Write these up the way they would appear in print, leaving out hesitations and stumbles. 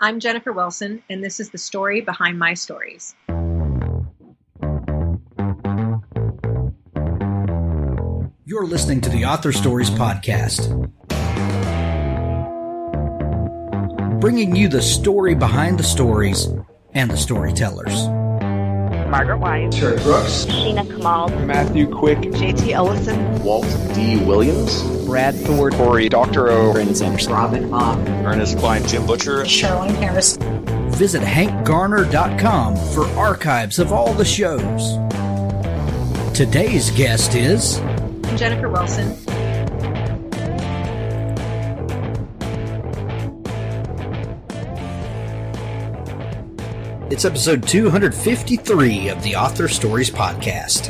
I'm Jennifer Wilson, and this is the story behind my stories. You're listening to the Author Stories Podcast, bringing you the story behind the stories and the storytellers. Margaret White, Terry Brooks, Sheena Kamal, Matthew Quick, JT Ellison, Walt D. Williams, Brad Thor, Corey, Dr. O, Brandon Sanders, Robin Mock, Ernest Klein, Tim Butcher, Sherwin Harris. Visit hankgarner.com for archives of all the shows. Today's guest is I'm Jennifer Wilson. It's episode 253 of the Author Stories Podcast.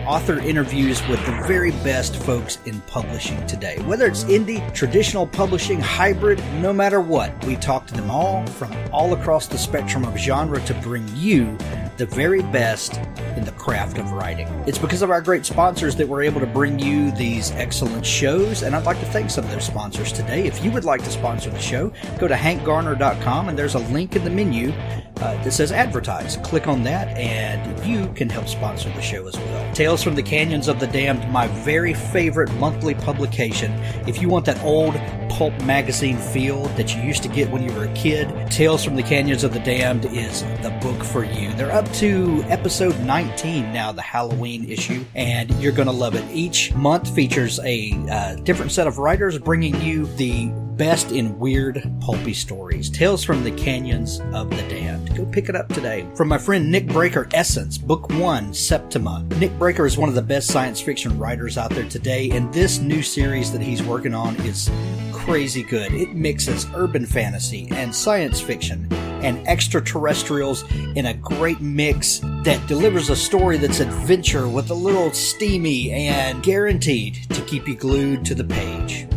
Author interviews with the very best folks in publishing today. Whether it's indie, traditional publishing, hybrid, no matter what, we talk to them all from all across the spectrum of genre to bring you the very best in the craft of writing. It's because of our great sponsors that we're able to bring you these excellent shows, and I'd like to thank some of those sponsors today. If you would like to sponsor the show, go to hankgarner.com, and there's a link in the menu that says advertise. Click on that and you can help sponsor the show as well. Tales from the Canyons of the Damned, my very favorite monthly publication. If you want that old pulp magazine feel that you used to get when you were a kid, Tales from the Canyons of the Damned is the book for you. They're up to episode 19 now, the Halloween issue, and you're going to love it. Each month features a different set of writers bringing you the best in weird, pulpy stories. Tales from the Canyons of the Damned. Go pick it up today. From my friend Nick Breaker, Essence, Book 1, Septima. Nick Breaker is one of the best science fiction writers out there today, and this new series that he's working on is crazy good. It mixes urban fantasy and science fiction and extraterrestrials in a great mix that delivers a story that's adventure with a little steamy and guaranteed to keep you glued to the page.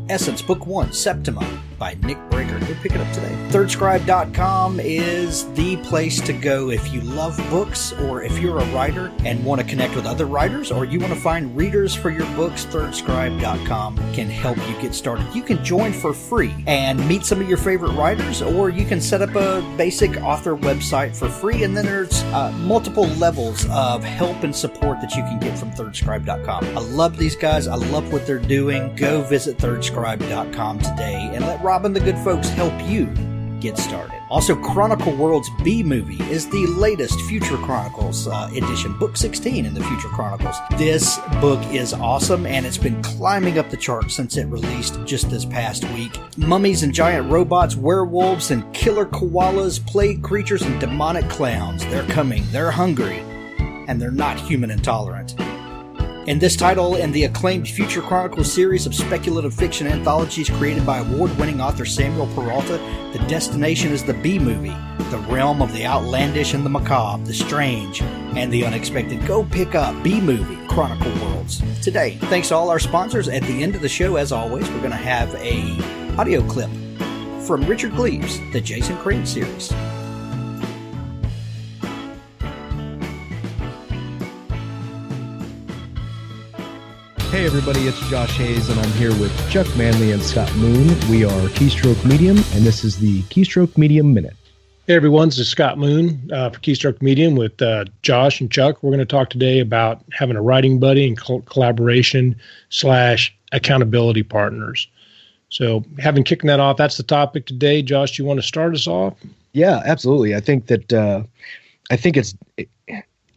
Essence, Book 1, Septima by Nick Breaker. Go pick it up today. ThirdScribe.com is the place to go if you love books, or if you're a writer and want to connect with other writers, or you want to find readers for your books. ThirdScribe.com can help you get started. You can join for free and meet some of your favorite writers, or you can set up a basic author website for free, and then there's multiple levels of help and support that you can get from ThirdScribe.com. I love these guys. I love what they're doing. Go visit ThirdScribe.com today and let Rob and the good folks help you get started. Also, Chronicle World's B-Movie is the latest Future Chronicles edition, book 16 in the Future Chronicles. This book is awesome, and it's been climbing up the charts since it released just this past week. Mummies and giant robots, werewolves and killer koalas, plague creatures and demonic clowns. They're coming, they're hungry, and they're not human intolerant. In this title and the acclaimed Future Chronicles series of speculative fiction anthologies created by award-winning author Samuel Peralta, the destination is the B-Movie, the realm of the outlandish and the macabre, the strange and the unexpected. Go pick up B-Movie, Chronicle Worlds today. Thanks to all our sponsors. At the end of the show, as always, we're going to have a audio clip from Richard Gleaves, the Jason Crane series. Hey everybody, it's Josh Hayes, and I'm here with Chuck Manley and Scott Moon. We are Keystroke Medium, and this is the Keystroke Medium Minute. Hey everyone, this is Scott Moon for Keystroke Medium with Josh and Chuck. We're going to talk today about having a writing buddy and collaboration / accountability partners. So having kicking that off, that's the topic today. Josh, do you want to start us off? Yeah, absolutely. I think that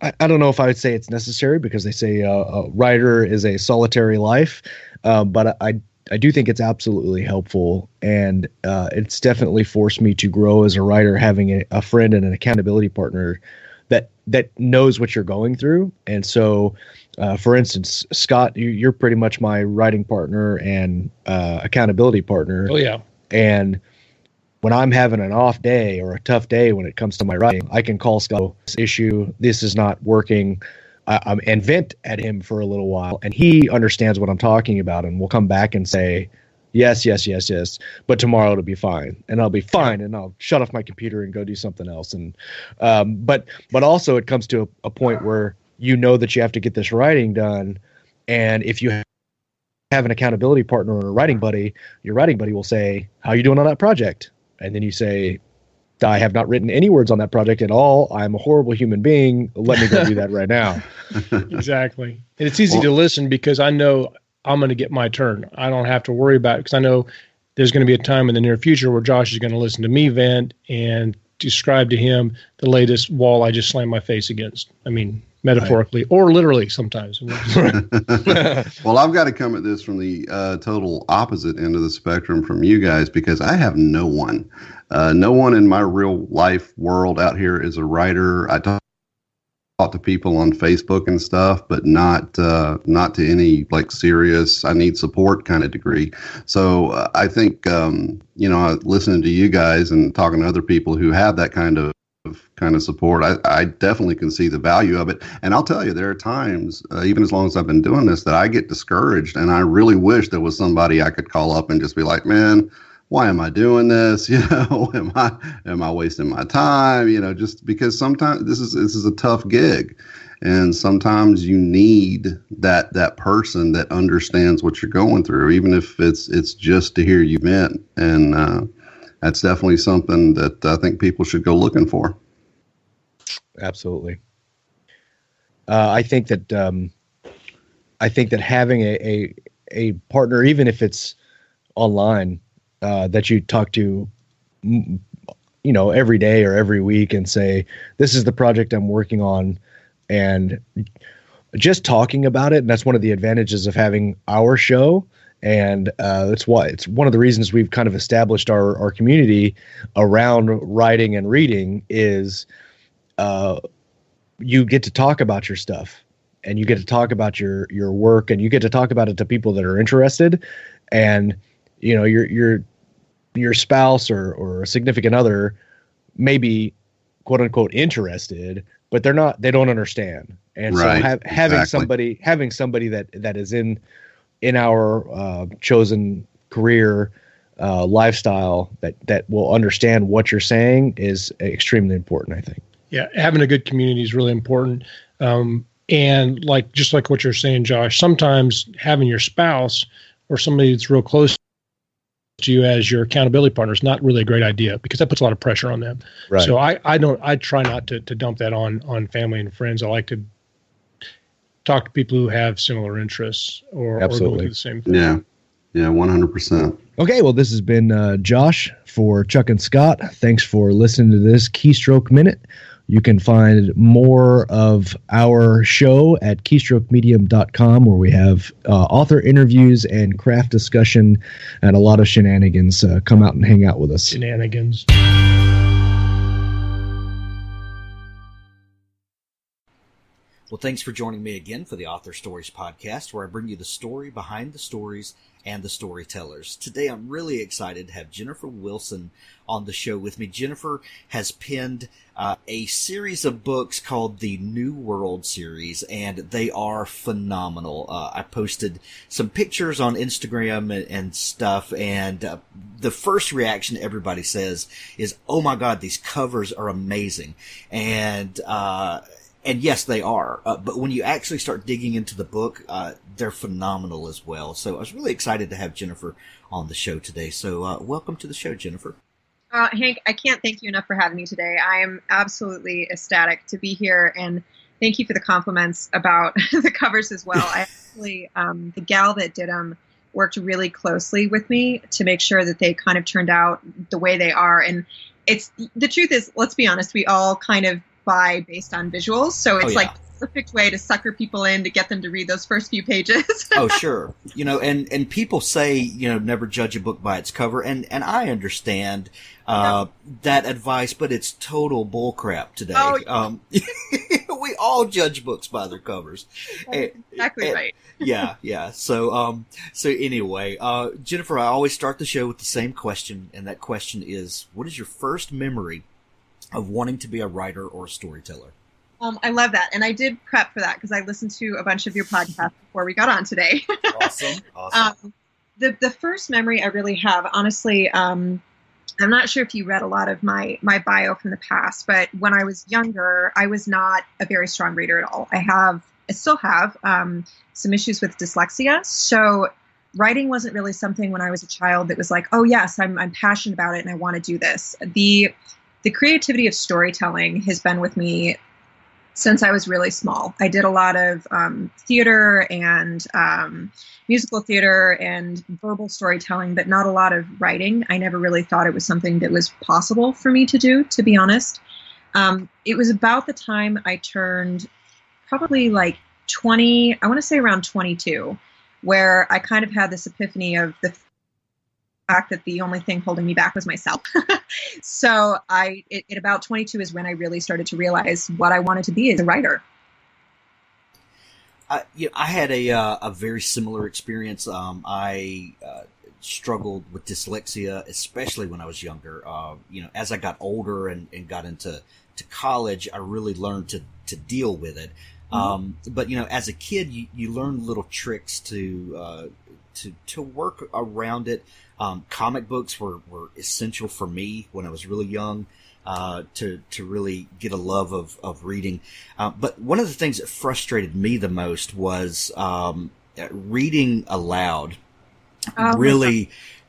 I don't know if I would say it's necessary, because they say a writer is a solitary life, but I do think it's absolutely helpful, and it's definitely forced me to grow as a writer, having a friend and an accountability partner that knows what you're going through. And so, for instance, Scott, you're pretty much my writing partner and accountability partner. Oh, yeah. And when I'm having an off day or a tough day when it comes to my writing, I can call Scott, this issue, this is not working, and vent at him for a little while. And he understands what I'm talking about, and will come back and say, yes, but tomorrow it'll be fine. And I'll be fine, and I'll shut off my computer and go do something else. And but also it comes to a point where you know that you have to get this writing done. And if you have an accountability partner or a writing buddy, your writing buddy will say, how are you doing on that project? And then you say, I have not written any words on that project at all. I'm a horrible human being. Let me go do that right now. Exactly. And it's easy to listen because I know I'm going to get my turn. I don't have to worry about it because I know there's going to be a time in the near future where Josh is going to listen to me vent and describe to him the latest wall I just slammed my face against. I mean, metaphorically or literally sometimes. Well, I've got to come at this from the total opposite end of the spectrum from you guys, because I have no one. No one in my real life world out here is a writer. I talk to people on Facebook and stuff, but not to any like serious, I need support kind of degree. So I think, listening to you guys and talking to other people who have that kind of support, I definitely can see the value of it. And I'll tell you, there are times, even as long as I've been doing this, that I get discouraged, and I really wish there was somebody I could call up and just be like, man, why am I doing this? Am I wasting my time? Just because sometimes this is a tough gig, and sometimes you need that person that understands what you're going through, even if it's just to hear you vent. And that's definitely something that I think people should go looking for. Absolutely. I think that having a partner, even if it's online, that you talk to, every day or every week and say, this is the project I'm working on, and just talking about it. And that's one of the advantages of having our show. And it's one of the reasons we've kind of established our community around writing and reading is you get to talk about your stuff, and you get to talk about your work, and you get to talk about it to people that are interested. And your spouse or a significant other may be quote unquote interested, but they don't understand. And right. So having somebody that is in our chosen career lifestyle that will understand what you're saying is extremely important, I think. Yeah, having a good community is really important. And just like what you're saying, Josh, sometimes having your spouse or somebody that's real close to you as your accountability partner is not really a great idea, because that puts a lot of pressure on them. Right. So I try not to dump that on family and friends. I like to talk to people who have similar interests or go through the same thing. Yeah, 100%. Okay, well, this has been Josh for Chuck and Scott. Thanks for listening to this Keystroke Minute. You can find more of our show at keystrokemedium.com, where we have author interviews and craft discussion and a lot of shenanigans. Come out and hang out with us. Shenanigans. Well, thanks for joining me again for the Author Stories podcast, where I bring you the story behind the stories and the storytellers. Today, I'm really excited to have Jennifer Wilson on the show with me. Jennifer has penned a series of books called the New World series, and they are phenomenal. I posted some pictures on Instagram and stuff, and the first reaction everybody says is, oh my God, these covers are amazing. And yes, they are. But when you actually start digging into the book, they're phenomenal as well. So I was really excited to have Jennifer on the show today. So welcome to the show, Jennifer. Hank, I can't thank you enough for having me today. I am absolutely ecstatic to be here, and thank you for the compliments about the covers as well. I actually, the gal that did them worked really closely with me to make sure that they kind of turned out the way they are. And the truth is, let's be honest, we all kind of buy based on visuals, so it's like the perfect way to sucker people in to get them to read those first few pages. Oh, sure. And people say, never judge a book by its cover, and I understand that advice, but it's total bullcrap today. Oh, we all judge books by their covers. Exactly right. Yeah. So anyway, Jennifer, I always start the show with the same question, and that question is, what is your first memory of wanting to be a writer or a storyteller? I love that. And I did prep for that because I listened to a bunch of your podcasts before we got on today. Awesome. The first memory I really have, honestly, I'm not sure if you read a lot of my bio from the past, but when I was younger, I was not a very strong reader at all. I still have some issues with dyslexia. So writing wasn't really something when I was a child that was like, oh yes, I'm passionate about it and I want to do this. The creativity of storytelling has been with me since I was really small. I did a lot of theater and musical theater and verbal storytelling, but not a lot of writing. I never really thought it was something that was possible for me to do, to be honest. It was about the time I turned probably like 20, I want to say around 22, where I kind of had this epiphany of the fact that the only thing holding me back was myself. So at about 22 is when I really started to realize what I wanted to be as a writer. I had a very similar experience. I struggled with dyslexia, especially when I was younger. As I got older and got into college, I really learned to deal with it. But as a kid, you learn little tricks to work around it. Comic books were essential for me when I was really young, to really get a love of reading. But one of the things that frustrated me the most was, reading aloud.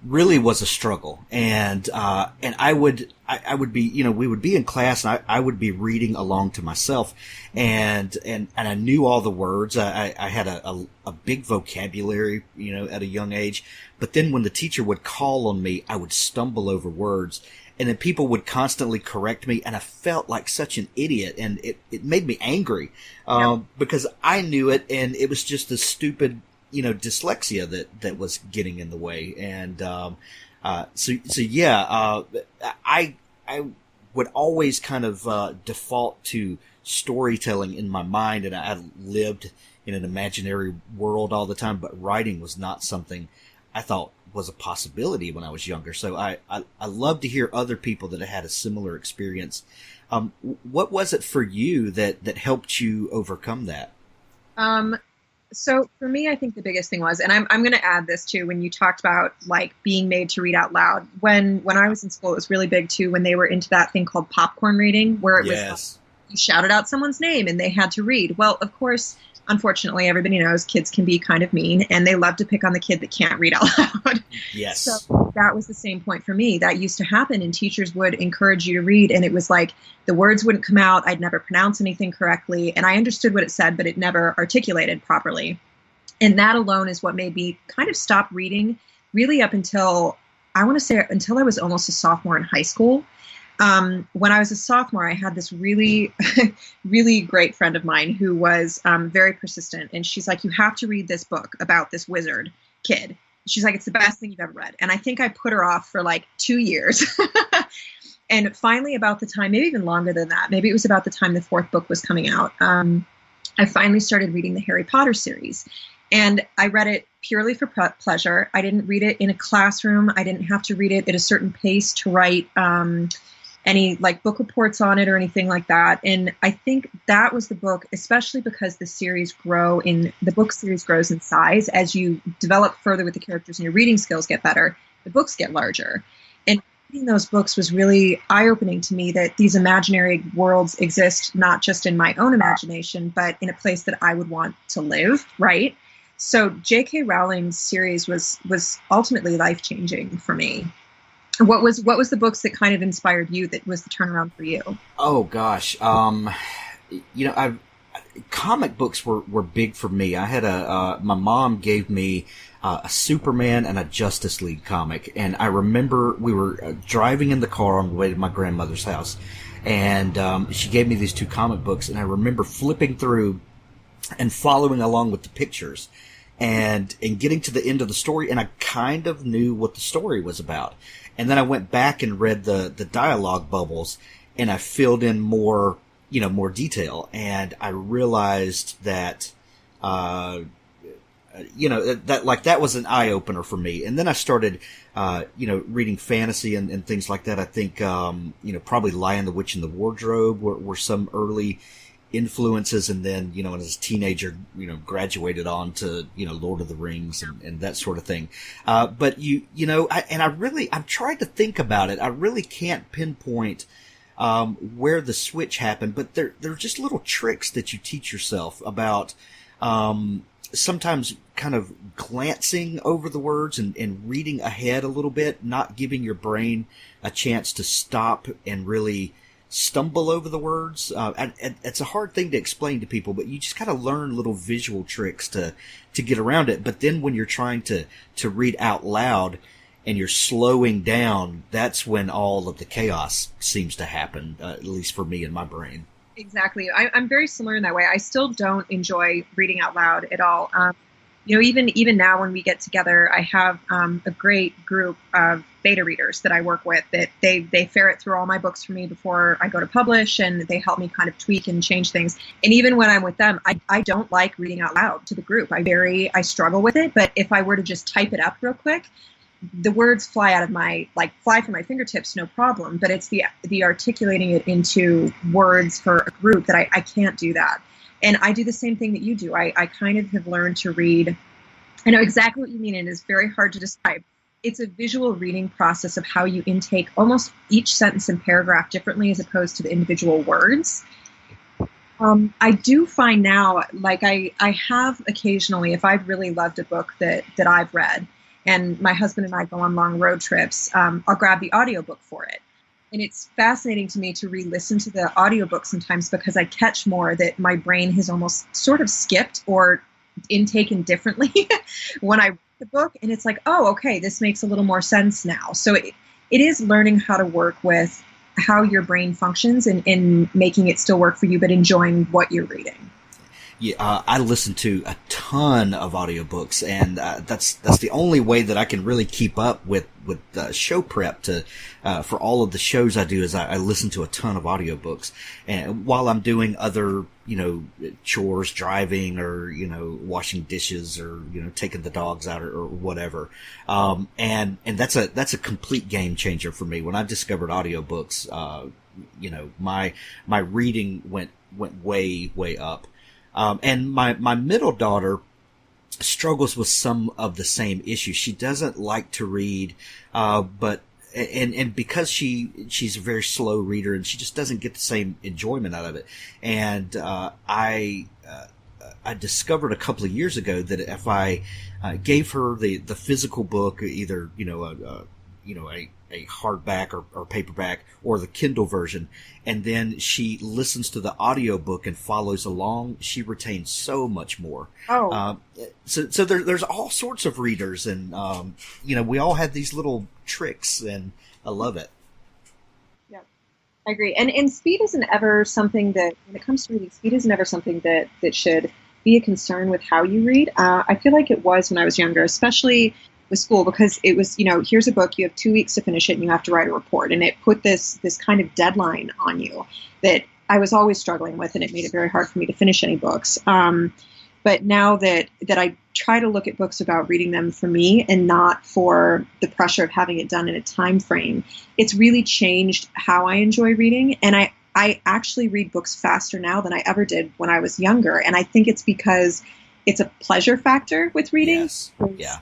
Really was a struggle. And I would be, we would be in class and I would be reading along to myself and I knew all the words. I had a big vocabulary, at a young age, but then when the teacher would call on me, I would stumble over words and then people would constantly correct me and I felt like such an idiot and it made me angry, because I knew it and it was just a stupid, dyslexia that was getting in the way. And, I would always kind of, default to storytelling in my mind. And I lived in an imaginary world all the time, but writing was not something I thought was a possibility when I was younger. So I love to hear other people that had a similar experience. What was it for you that helped you overcome that? So for me, I think the biggest thing was, and I'm going to add this too, when you talked about like being made to read out loud, when I was in school, it was really big too, when they were into that thing called popcorn reading, where it was like, you shouted out someone's name and they had to read. Well, of course, unfortunately, everybody knows kids can be kind of mean and they love to pick on the kid that can't read out loud. Yes. So that was the same point for me. That used to happen and teachers would encourage you to read and it was like the words wouldn't come out. I'd never pronounce anything correctly and I understood what it said, but it never articulated properly. And that alone is what made me kind of stop reading really up until, I want to say until I was almost a sophomore in high school. When I was a sophomore, I had this really, really great friend of mine who was very persistent. And she's like, you have to read this book about this wizard kid. She's like, it's the best thing you've ever read. And I think I put her off for like 2 years. And finally, about the time, maybe even longer than that, maybe it was about the time the fourth book was coming out, I finally started reading the Harry Potter series. And I read it purely for pleasure. I didn't read it in a classroom. I didn't have to read it at a certain pace to write any like book reports on it or anything like that. And I think that was the book, especially because the book series grows in size. As you develop further with the characters and your reading skills get better, the books get larger. And reading those books was really eye-opening to me that these imaginary worlds exist, not just in my own imagination, but in a place that I would want to live, right? So J.K. Rowling's series was ultimately life-changing for me. What was the books that kind of inspired you, that was the turnaround for you? Oh gosh. Comic books were big for me. I had my mom gave me a Superman and a Justice League comic. And I remember we were driving in the car on the way to my grandmother's house. And she gave me these two comic books. And I remember flipping through and following along with the pictures and getting to the end of the story. And I kind of knew what the story was about. And then I went back and read the dialogue bubbles and I filled in more detail. And I realized that, that was an eye opener for me. And then I started, reading fantasy and things like that. I think, probably Lion, the Witch, and the Wardrobe were some early influences. And then, as a teenager, graduated on to, Lord of the Rings and that sort of thing. But I've tried to think about it. I really can't pinpoint, where the switch happened, but they're just little tricks that you teach yourself about, sometimes kind of glancing over the words and reading ahead a little bit, not giving your brain a chance to stop and really stumble over the words. And it's a hard thing to explain to people, but you just kind of learn little visual tricks to get around it. But then when you're trying to read out loud and you're slowing down, that's when all of the chaos seems to happen, at least for me in my brain. Exactly. I'm very similar in that way. I still don't enjoy reading out loud at all. Even now when we get together, I have a great group of beta readers that I work with that they ferret through all my books for me before I go to publish, and they help me kind of tweak and change things. And even when I'm with them, I don't like reading out loud to the group. I struggle with it. But if I were to just type it up real quick, the words fly from my fingertips, no problem. But it's the articulating it into words for a group that I can't do that. And I do the same thing that you do. I kind of have learned to read. I know exactly what you mean, and it's very hard to describe. It's a visual reading process of how you intake almost each sentence and paragraph differently as opposed to the individual words. I do find now, like I have occasionally, if I've really loved a book that I've read, and my husband and I go on long road trips, I'll grab the audiobook for it. And it's fascinating to me to re-listen to the audiobook sometimes because I catch more that my brain has almost sort of skipped or intaken differently when I read the book. And it's like, oh, okay, this makes a little more sense now. So it is learning how to work with how your brain functions and making it still work for you, but enjoying what you're reading. Yeah, I listen to a ton of audiobooks, and that's the only way that I can really keep up with show prep for all of the shows I do is I listen to a ton of audiobooks, and while I'm doing other chores, driving or washing dishes or taking the dogs out or whatever, and that's a complete game changer for me. When I discovered audiobooks, my reading went way up. And my middle daughter struggles with some of the same issues. She doesn't like to read, but because she's a very slow reader and she just doesn't get the same enjoyment out of it. And I discovered a couple of years ago that if I gave her the physical book, either a hardback or paperback or the Kindle version, and then she listens to the audiobook and follows along, she retains so much more. So there's all sorts of readers, and we all have these little tricks, and I love it. Yeah, I agree. And speed isn't ever something that, when it comes to reading, speed isn't ever something that should be a concern with how you read. I feel like it was when I was younger, especially with school, because it was, here's a book, you have 2 weeks to finish it and you have to write a report. And it put this kind of deadline on you that I was always struggling with, and it made it very hard for me to finish any books. But now that I try to look at books about reading them for me and not for the pressure of having it done in a time frame, it's really changed how I enjoy reading. And I actually read books faster now than I ever did when I was younger. And I think it's because it's a pleasure factor with reading. Yes. Yeah.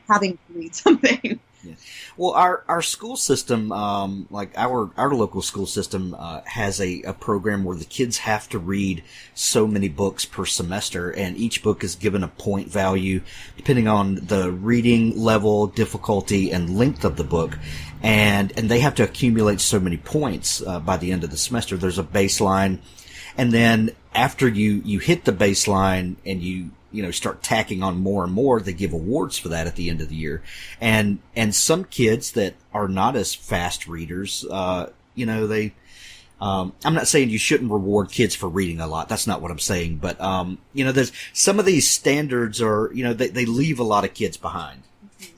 Having to read something. Yeah. Well, our school system, like our local school system, has a program where the kids have to read so many books per semester, and each book is given a point value depending on the reading level, difficulty, and length of the book. And they have to accumulate so many points by the end of the semester. There's a baseline, and then after you hit the baseline and you start tacking on more and more, they give awards for that at the end of the year. And some kids that are not as fast readers, they, I'm not saying you shouldn't reward kids for reading a lot. That's not what I'm saying. But, there's some of these standards are, they leave a lot of kids behind. Mm-hmm.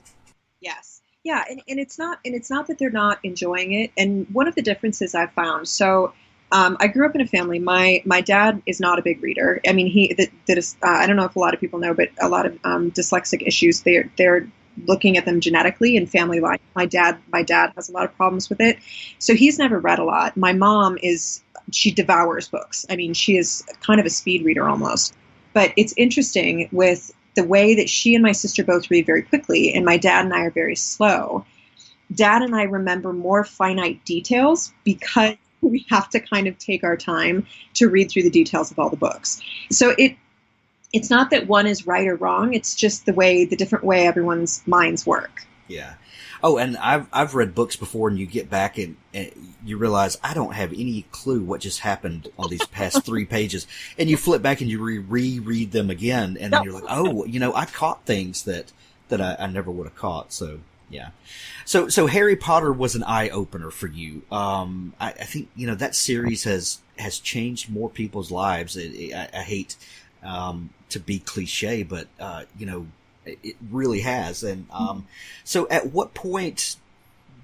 Yes. Yeah. And it's not that they're not enjoying it. And one of the differences I've found, I grew up in a family. My dad is not a big reader. I mean, I don't know if a lot of people know, but a lot of dyslexic issues, they're looking at them genetically in family life. My dad has a lot of problems with it, so he's never read a lot. My mom she devours books. I mean, she is kind of a speed reader almost. But it's interesting with the way that she and my sister both read very quickly, and my dad and I are very slow. Dad and I remember more finite details because we have to kind of take our time to read through the details of all the books. So it's not that one is right or wrong. It's just the different way everyone's minds work. Yeah. Oh, and I've read books before, and you get back and you realize I don't have any clue what just happened on these past 3 pages, and you flip back and you reread them again, and then you're like, oh, I caught things that I never would have caught. So yeah. So Harry Potter was an eye opener for you. I think that series has changed more people's lives. I hate to be cliche, but it really has. And so at what point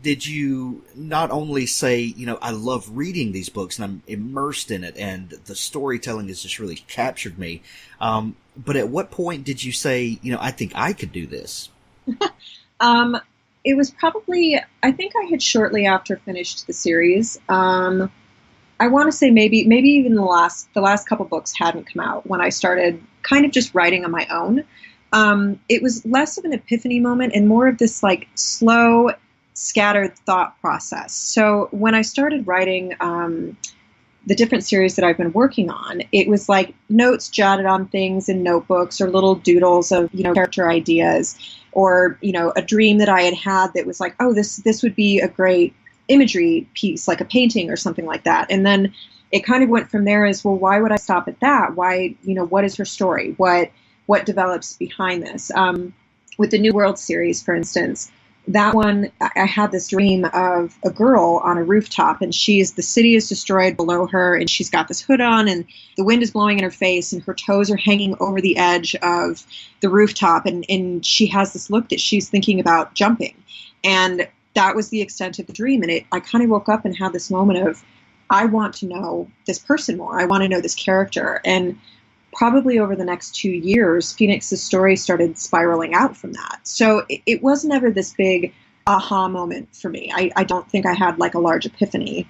did you not only say, I love reading these books and I'm immersed in it and the storytelling has just really captured me, but at what point did you say, I think I could do this? It was probably, I think I had shortly after finished the series. I want to say maybe even the last couple books hadn't come out when I started kind of just writing on my own. It was less of an epiphany moment and more of this like slow, scattered thought process. So when I started writing the different series that I've been working on, it was like notes jotted on things in notebooks or little doodles of, character ideas, or, a dream that I had that was like, oh, this would be a great imagery piece, like a painting or something like that. And then it kind of went from there as, well, why would I stop at that? Why, what is her story? What develops behind this? With the New World series, for instance, that one, I had this dream of a girl on a rooftop, and the city is destroyed below her, and she's got this hood on, and the wind is blowing in her face, and her toes are hanging over the edge of the rooftop, and she has this look that she's thinking about jumping. And that was the extent of the dream. And I kind of woke up and had this moment of, I want to know this person more. I want to know this character. And probably over the next 2 years, Phoenix's story started spiraling out from that. So it was never this big aha moment for me. I don't think I had like a large epiphany.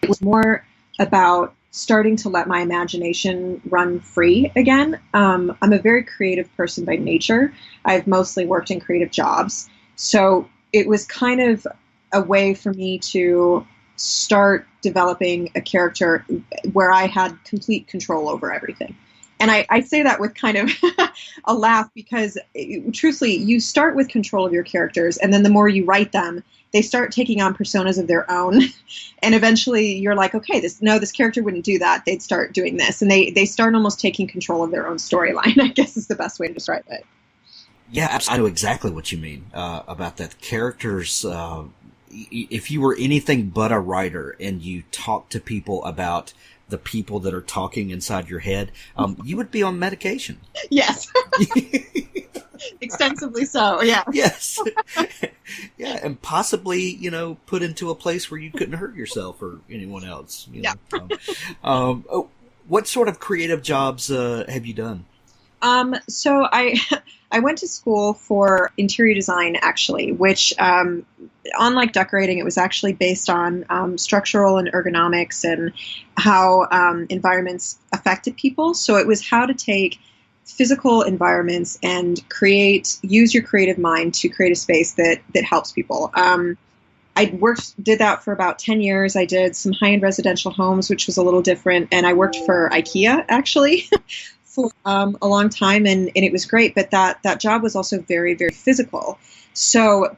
It was more about starting to let my imagination run free again. I'm a very creative person by nature. I've mostly worked in creative jobs. So it was kind of a way for me to start developing a character where I had complete control over everything. And I say that with kind of a laugh because, truthfully, you start with control of your characters, and then the more you write them, they start taking on personas of their own. And eventually you're like, okay, this character wouldn't do that. They'd start doing this. And they start almost taking control of their own storyline, I guess is the best way to describe it. Yeah, I know exactly what you mean about that. Characters, if you were anything but a writer and you talk to people about the people that are talking inside your head, you would be on medication. Yes. Extensively so, yeah. Yes. Yeah, and possibly, put into a place where you couldn't hurt yourself or anyone else. Yeah. What sort of creative jobs have you done? So I went to school for interior design, actually, which, unlike decorating, it was actually based on structural and ergonomics and how environments affected people. So it was how to take physical environments and use your creative mind to create a space that helps people. I did that for about 10 years. I did some high-end residential homes, which was a little different. And I worked for IKEA, actually. For a long time, and it was great, but that job was also very, very physical. So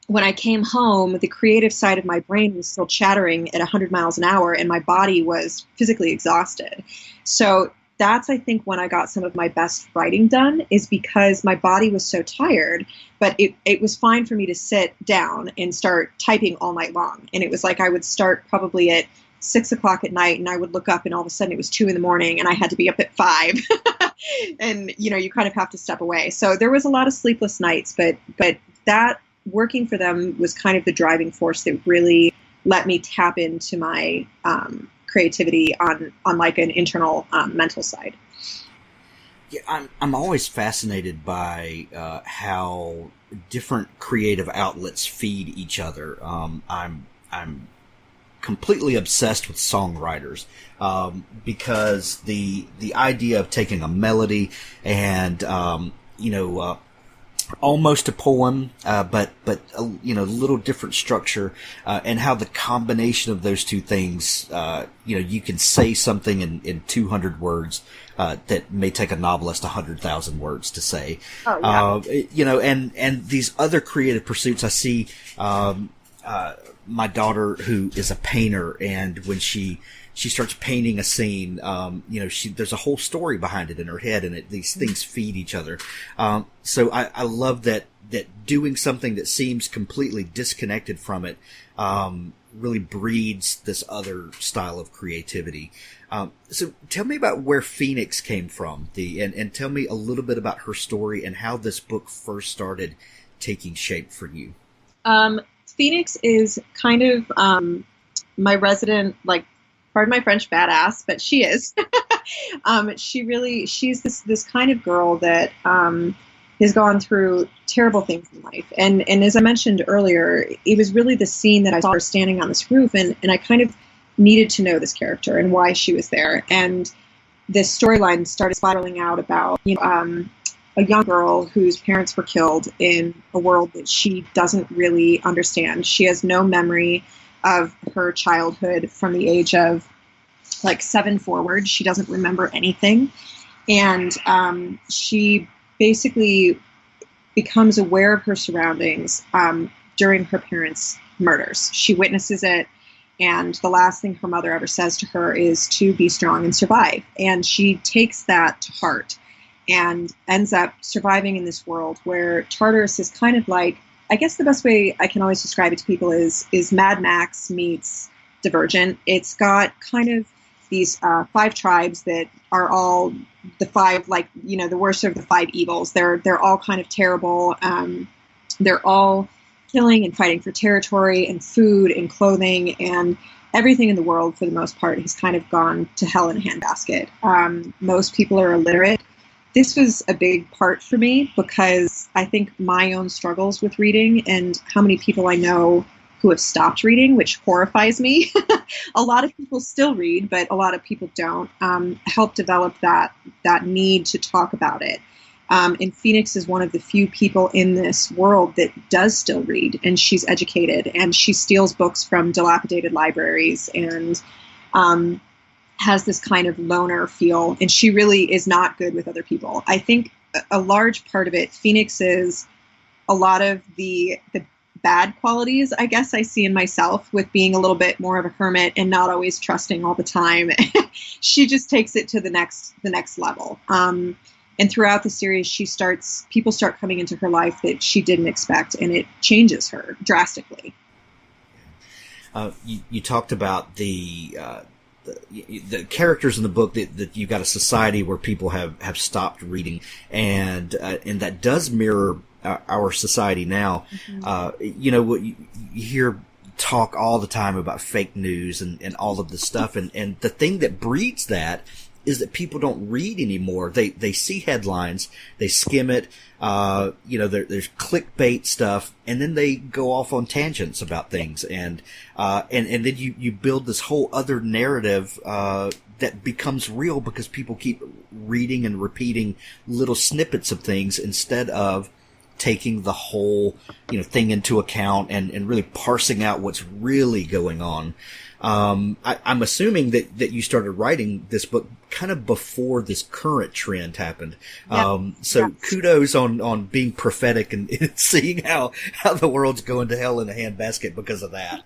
when I came home, the creative side of my brain was still chattering at 100 miles an hour, and my body was physically exhausted. So that's, I think, when I got some of my best writing done, is because my body was so tired, but it was fine for me to sit down and start typing all night long. And it was like I would start probably at 6 o'clock at night, and I would look up, and all of a sudden it was 2 a.m, and I had to be up at 5. And you kind of have to step away. So there was a lot of sleepless nights, but that working for them was kind of the driving force that really let me tap into my creativity on like an internal mental side. Yeah, I'm always fascinated by how different creative outlets feed each other. I'm completely obsessed with songwriters, because the idea of taking a melody and almost a poem, but a little different structure, and how the combination of those two things, you can say something in 200 words that may take a novelist 100,000 words to say. Oh, yeah. And these other creative pursuits, I see my daughter, who is a painter, and when she starts painting a scene, there's a whole story behind it in her head, and these things feed each other. So I love that doing something that seems completely disconnected from it, really breeds this other style of creativity. So tell me about where Phoenix came from, and tell me a little bit about her story and how this book first started taking shape for you. Phoenix is kind of my resident, like, pardon my French, badass, but she is. She's this kind of girl that has gone through terrible things in life. And as I mentioned earlier, it was really the scene that I saw her standing on this roof, and I kind of needed to know this character and why she was there. And this storyline started spiraling out about a young girl whose parents were killed in a world that she doesn't really understand. She has no memory of her childhood from the age of like 7 forward. She doesn't remember anything. And she basically becomes aware of her surroundings during her parents' murders. She witnesses it, and the last thing her mother ever says to her is to be strong and survive. And she takes that to heart and ends up surviving in this world where Tartarus is kind of like, I guess the best way I can always describe it to people is Mad Max meets Divergent. It's got kind of these 5 tribes that are all the 5, the worst of the 5 evils. They're all kind of terrible. They're all killing and fighting for territory and food and clothing, and everything in the world for the most part has kind of gone to hell in a handbasket. Most people are illiterate. This was a big part for me because I think my own struggles with reading and how many people I know who have stopped reading, which horrifies me. A lot of people still read, but a lot of people don't, help develop that need to talk about it. And Phoenix is one of the few people in this world that does still read, and she's educated, and she steals books from dilapidated libraries and has this kind of loner feel, and she really is not good with other people. I think a large part of it, Phoenix is a lot of the bad qualities, I guess, I see in myself with being a little bit more of a hermit and not always trusting all the time. She just takes it to the next level. And throughout the series, people start coming into her life that she didn't expect, and it changes her drastically. You talked about the characters in the book that you've got a society where people have stopped reading, and that does mirror our society now. Mm-hmm. What you hear talk all the time about fake news and all of this stuff, and the thing that breeds that is that people don't read anymore. They see headlines, they skim it, there's clickbait stuff, and then they go off on tangents about things, and then you build this whole other narrative that becomes real because people keep reading and repeating little snippets of things instead of taking the whole thing into account and really parsing out what's really going on. I'm assuming that you started writing this book kind of before this current trend happened. Kudos on being prophetic and seeing how the world's going to hell in a handbasket because of that.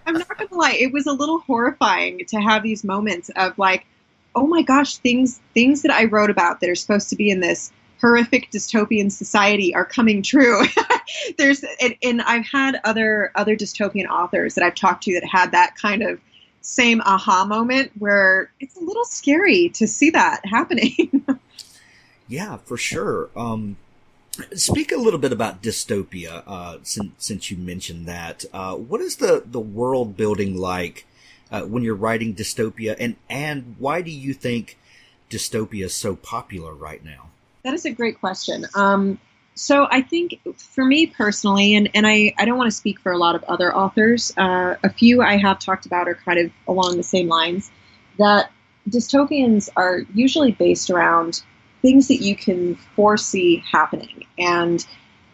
I'm not going to lie. It was a little horrifying to have these moments of like, oh my gosh, things that I wrote about that are supposed to be in this horrific dystopian society are coming true. And I've had other dystopian authors that I've talked to that had that kind of same aha moment where it's a little scary to see that happening. Yeah, for sure. Speak a little bit about dystopia, since you mentioned that. What is the world building like when you're writing dystopia, and why do you think dystopia is so popular right now? That is a great question. So I think for me personally, and I don't want to speak for a lot of other authors, a few I have talked about are kind of along the same lines, that dystopians are usually based around things that you can foresee happening. And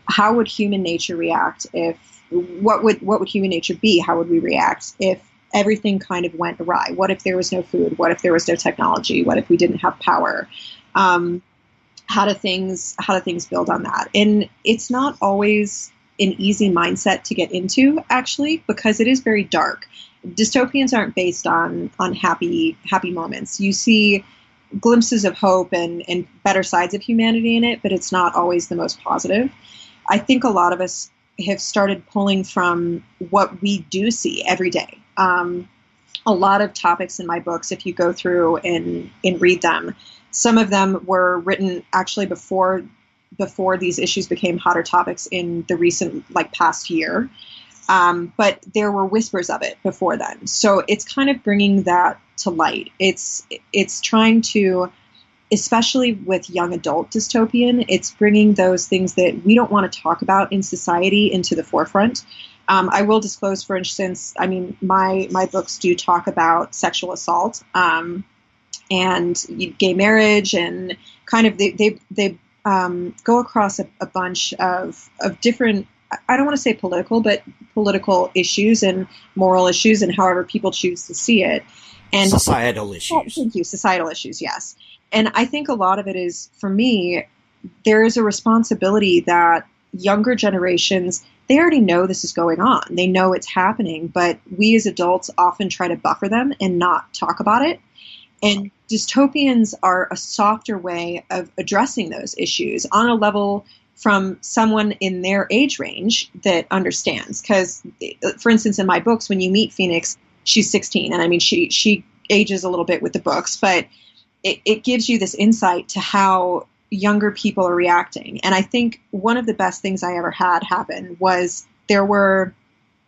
how would human nature react if, what would human nature be? How would we react if everything kind of went awry? What if there was no food? What if there was no technology? What if we didn't have power? How do things build on that? And it's not always an easy mindset to get into, actually, because it is very dark. Dystopians aren't based on happy moments. You see glimpses of hope and better sides of humanity in it, but it's not always the most positive. I think a lot of us have started pulling from what we do see every day. A lot of topics in my books, if you go through and read them, some of them were written actually before these issues became hotter topics in the recent, past year. But there were whispers of it before then. So it's kind of bringing that to light. It's trying to, especially with young adult dystopian, it's bringing those things that we don't want to talk about in society into the forefront. I will disclose, for instance, I mean, my books do talk about sexual assault and gay marriage, and kind of they go across a bunch of different, I don't want to say political, but political issues and moral issues, and however people choose to see it. And societal issues. Oh, thank you. Societal issues, yes. And I think a lot of it is, for me, there is a responsibility that younger generations, they already know this is going on. They know it's happening, but we as adults often try to buffer them and not talk about it. And dystopians are a softer way of addressing those issues on a level from someone in their age range that understands. Because, for instance, in my books, when you meet Phoenix, she's 16. And I mean, she ages a little bit with the books, but it gives you this insight to how younger people are reacting. And I think one of the best things I ever had happen was there were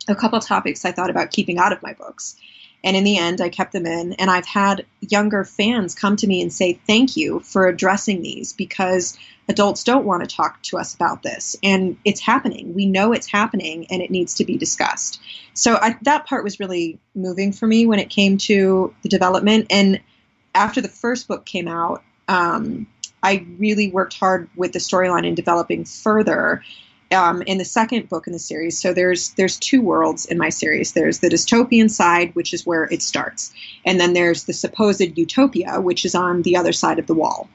a couple topics I thought about keeping out of my books. And in the end, I kept them in. And I've had younger fans come to me and say, thank you for addressing these, because adults don't want to talk to us about this. And it's happening. We know it's happening, and it needs to be discussed. So that part was really moving for me when it came to the development. And after the first book came out, I really worked hard with the storyline in developing further in the second book in the series. So there's two worlds in my series. There's the dystopian side, which is where it starts. And then there's the supposed utopia, which is on the other side of the wall.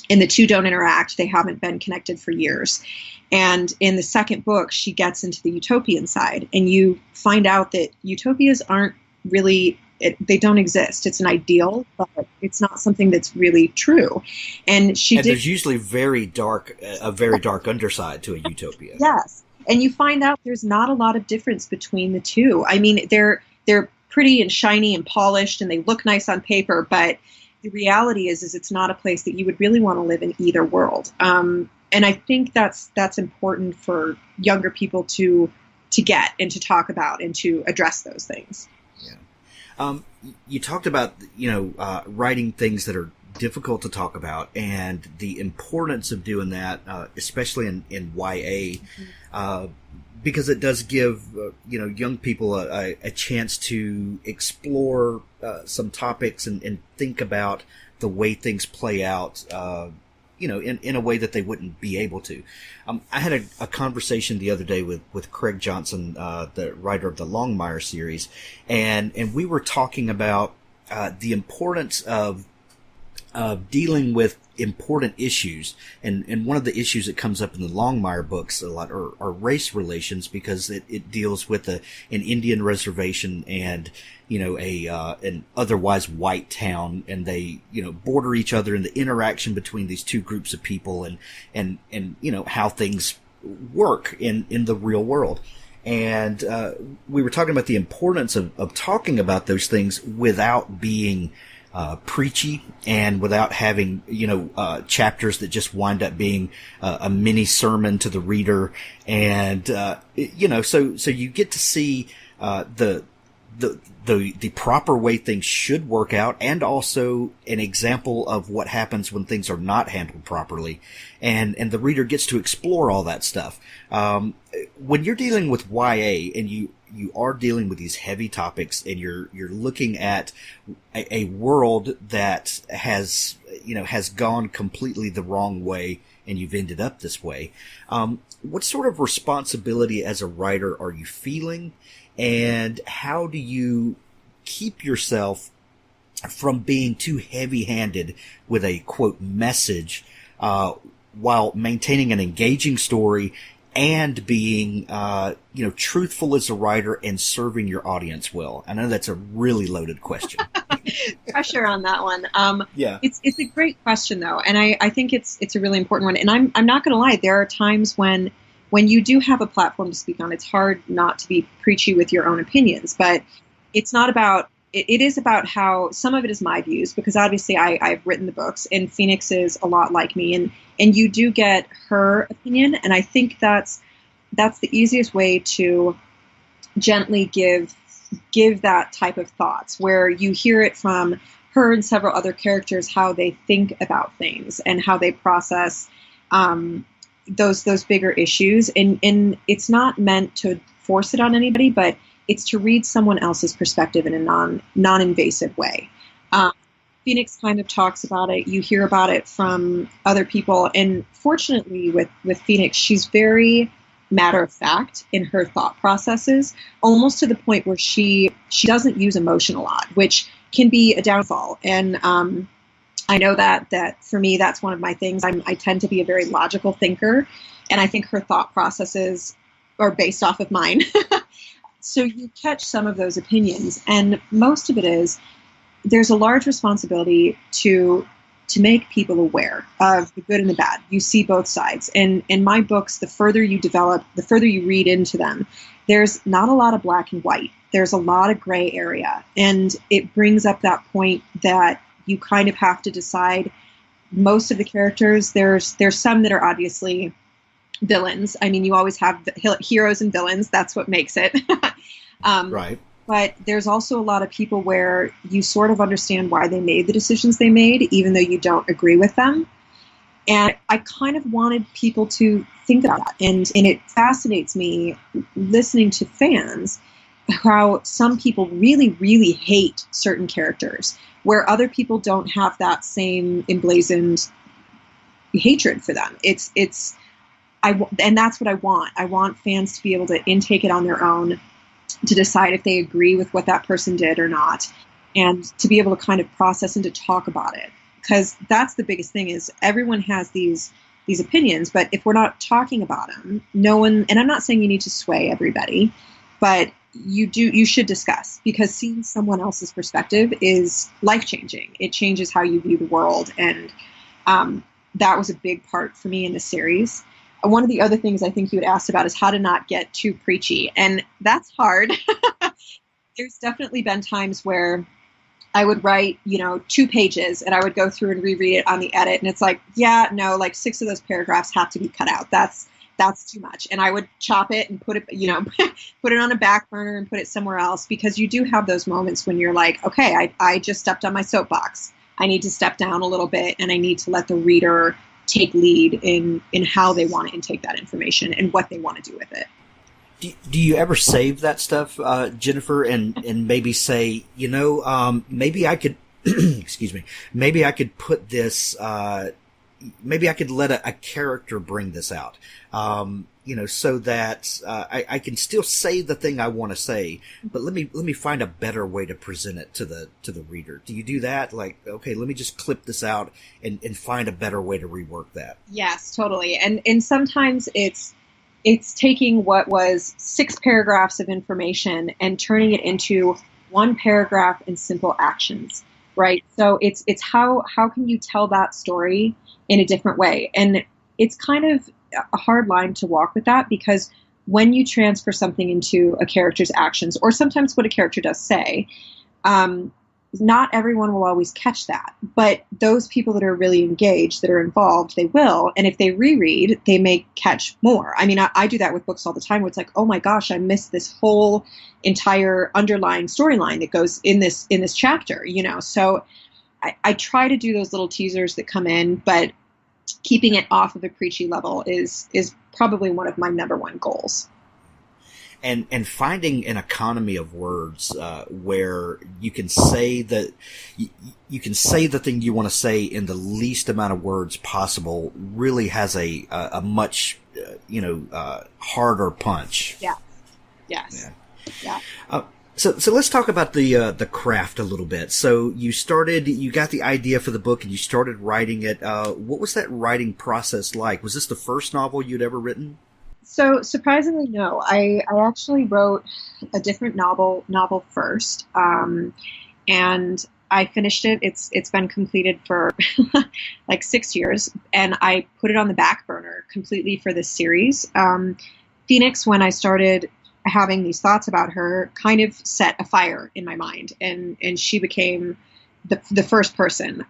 And the two don't interact. They haven't been connected for years. And in the second book, she gets into the utopian side. And you find out that utopias aren't really, they don't exist. It's an ideal, but it's not something that's really true. And there's usually a very dark underside to a utopia. Yes. And you find out there's not a lot of difference between the two. I mean, they're pretty and shiny and polished, and they look nice on paper, but the reality is it's not a place that you would really want to live in either world. And I think that's important for younger people to get and to talk about and to address those things. Yeah. You talked about, writing things that are difficult to talk about, and the importance of doing that, especially in YA, because it does give, young people a chance to explore some topics and think about the way things play out, in a way that they wouldn't be able to. I had a conversation the other day with Craig Johnson, the writer of the Longmire series, and we were talking about the importance of dealing with important issues, and one of the issues that comes up in the Longmire books a lot are race relations, because it deals with an Indian reservation and an otherwise white town, and they border each other, and the interaction between these two groups of people, and how things work in the real world. And we were talking about the importance of talking about those things without being preachy, and without having chapters that just wind up being a mini sermon to the reader, and so you get to see the proper way things should work out, and also an example of what happens when things are not handled properly, and the reader gets to explore all that stuff. When you're dealing with YA and you you are dealing with these heavy topics, and you're looking at a world that has gone completely the wrong way, and you've ended up this way. What sort of responsibility as a writer are you feeling, and how do you keep yourself from being too heavy-handed with a quote message, while maintaining an engaging story and being, truthful as a writer and serving your audience well? I know that's a really loaded question. Pressure on that one. Yeah. It's a great question though. And I think it's a really important one. And I'm not going to lie. There are times when you do have a platform to speak on, it's hard not to be preachy with your own opinions, but it's not about, it is about how some of it is my views, because obviously I've written the books, and Phoenix is a lot like me, and you do get her opinion. And I think that's the easiest way to gently give that type of thoughts, where you hear it from her and several other characters, how they think about things and how they process those bigger issues. And it's not meant to force it on anybody, but it's to read someone else's perspective in a non-invasive way. Phoenix kind of talks about it. You hear about it from other people. And fortunately with Phoenix, she's very matter of fact in her thought processes, almost to the point where she doesn't use emotion a lot, which can be a downfall. And I know that for me, that's one of my things. I tend to be a very logical thinker, and I think her thought processes are based off of mine. So you catch some of those opinions, and most of it is there's a large responsibility to make people aware of the good and the bad. You see both sides. And in my books, the further you develop, the further you read into them, there's not a lot of black and white. There's a lot of gray area. And it brings up that point that you kind of have to decide. Most of the characters, there's some that are obviously villains. I mean, you always have heroes and villains. That's what makes it. Right. But there's also a lot of people where you sort of understand why they made the decisions they made, even though you don't agree with them. And I kind of wanted people to think about that. And it fascinates me listening to fans how some people really, really hate certain characters, where other people don't have that same emblazoned hatred for them. And that's what I want. I want fans to be able to intake it on their own, to decide if they agree with what that person did or not, and to be able to kind of process and to talk about it. Because that's the biggest thing, is everyone has these opinions, but if we're not talking about them, no one, and I'm not saying you need to sway everybody, but you should discuss, because seeing someone else's perspective is life-changing. It changes how you view the world, and that was a big part for me in the series. One of the other things I think you had asked about is how to not get too preachy, and that's hard. There's definitely been times where I would write, 2 pages, and I would go through and reread it on the edit, and it's like, yeah, no, like 6 of those paragraphs have to be cut out. That's too much. And I would chop it and put it, put it on a back burner and put it somewhere else, because you do have those moments when you're like, okay, I just stepped on my soapbox. I need to step down a little bit, and I need to let the reader take lead in how they want to intake that information and what they want to do with it. Do you ever save that stuff, Jennifer, and maybe say, maybe I could, excuse me, maybe I could put this, maybe I could let a character bring this out, so that I can still say the thing I want to say, but let me find a better way to present it to the reader. Do you do that? Like, okay, let me just clip this out and find a better way to rework that. Yes, totally. And sometimes it's taking what was 6 paragraphs of information and turning it into 1 paragraph in simple actions, right? So it's how can you tell that story in a different way? And it's kind of a hard line to walk with that, because when you transfer something into a character's actions, or sometimes what a character does say, not everyone will always catch that. But those people that are really engaged, that are involved, they will. And if they reread, they may catch more. I mean, I do that with books all the time, where it's like, oh my gosh, I missed this whole entire underlying storyline that goes in this chapter, So I try to do those little teasers that come in, but keeping it off of a preachy level is probably one of my number one goals. and finding an economy of words where you can say that you can say the thing you want to say in the least amount of words possible really has a much harder punch. Yeah. Yes. Yeah. So let's talk about the craft a little bit. So you got the idea for the book and you started writing it. What was that writing process like? Was this the first novel you'd ever written? So surprisingly, no. I actually wrote a different novel first, and I finished it. It's been completed for like 6 years, and I put it on the back burner completely for this series. Phoenix, when I started having these thoughts about her, kind of set a fire in my mind, and she became the first person.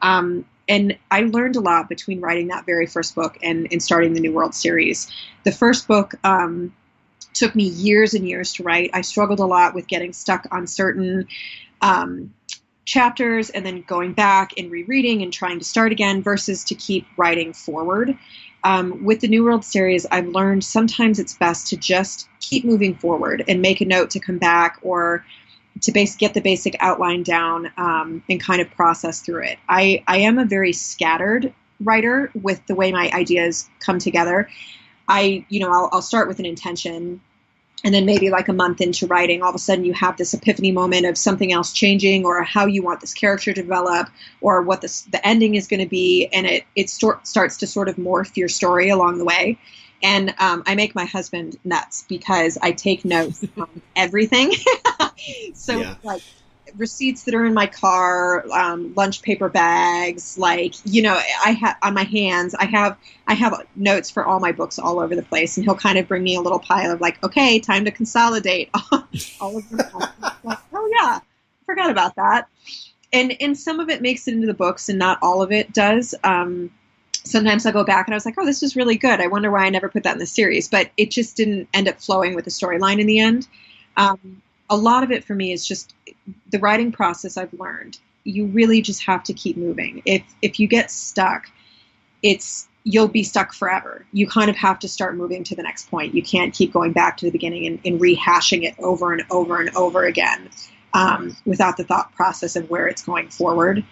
And I learned a lot between writing that very first book and starting the New World series. The first book took me years and years to write. I struggled a lot with getting stuck on certain chapters and then going back and rereading and trying to start again versus to keep writing forward. With the New World series, I've learned sometimes it's best to just keep moving forward and make a note to come back or to get the basic outline down and kind of process through it. I am a very scattered writer with the way my ideas come together. I'll start with an intention, and then maybe like a month into writing, all of a sudden you have this epiphany moment of something else changing or how you want this character to develop or what the ending is going to be, and it starts to sort of morph your story along the way. And I make my husband nuts because I take notes on everything. So yeah. Like receipts that are in my car, lunch paper bags, I have on my hands, I have notes for all my books all over the place, and he'll kind of bring me a little pile of like, okay, time to consolidate all of them. Like, oh yeah, forgot about that. And some of it makes it into the books and not all of it does. Sometimes I'll go back and I was like, oh, this is really good. I wonder why I never put that in the series. But it just didn't end up flowing with the storyline in the end. A lot of it for me is just the writing process I've learned. You really just have to keep moving. If you get stuck, you'll be stuck forever. You kind of have to start moving to the next point. You can't keep going back to the beginning and rehashing it over and over and over again without the thought process of where it's going forward.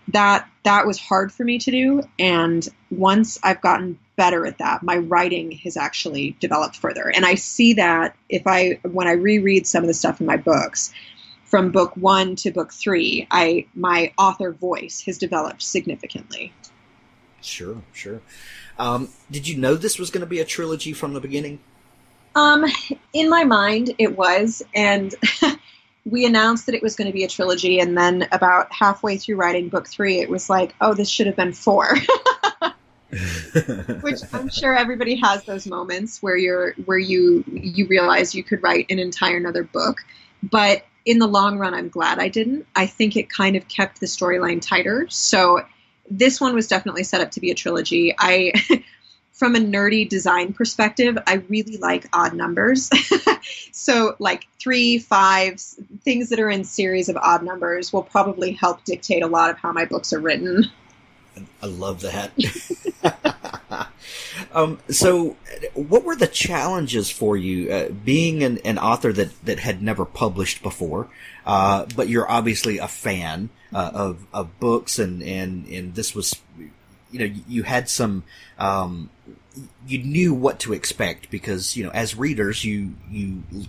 That was hard for me to do, and once I've gotten better at that, my writing has actually developed further. And I see that when I reread some of the stuff in my books, from book 1 to book 3, my author voice has developed significantly. Sure. Did you know this was going to be a trilogy from the beginning? In my mind, it was, and we announced that it was going to be a trilogy, and then about halfway through writing book 3, it was like, oh, this should have been 4. Which I'm sure everybody has those moments where you realize you could write an entire another book. But in the long run, I'm glad I didn't. I think it kind of kept the storyline tighter. So this one was definitely set up to be a trilogy. From a nerdy design perspective, I really like odd numbers. So like 3, 5, things that are in series of odd numbers will probably help dictate a lot of how my books are written. I love that. So what were the challenges for you being an author that had never published before, but you're obviously a fan of books and this was, you had some, you knew what to expect because, as readers, you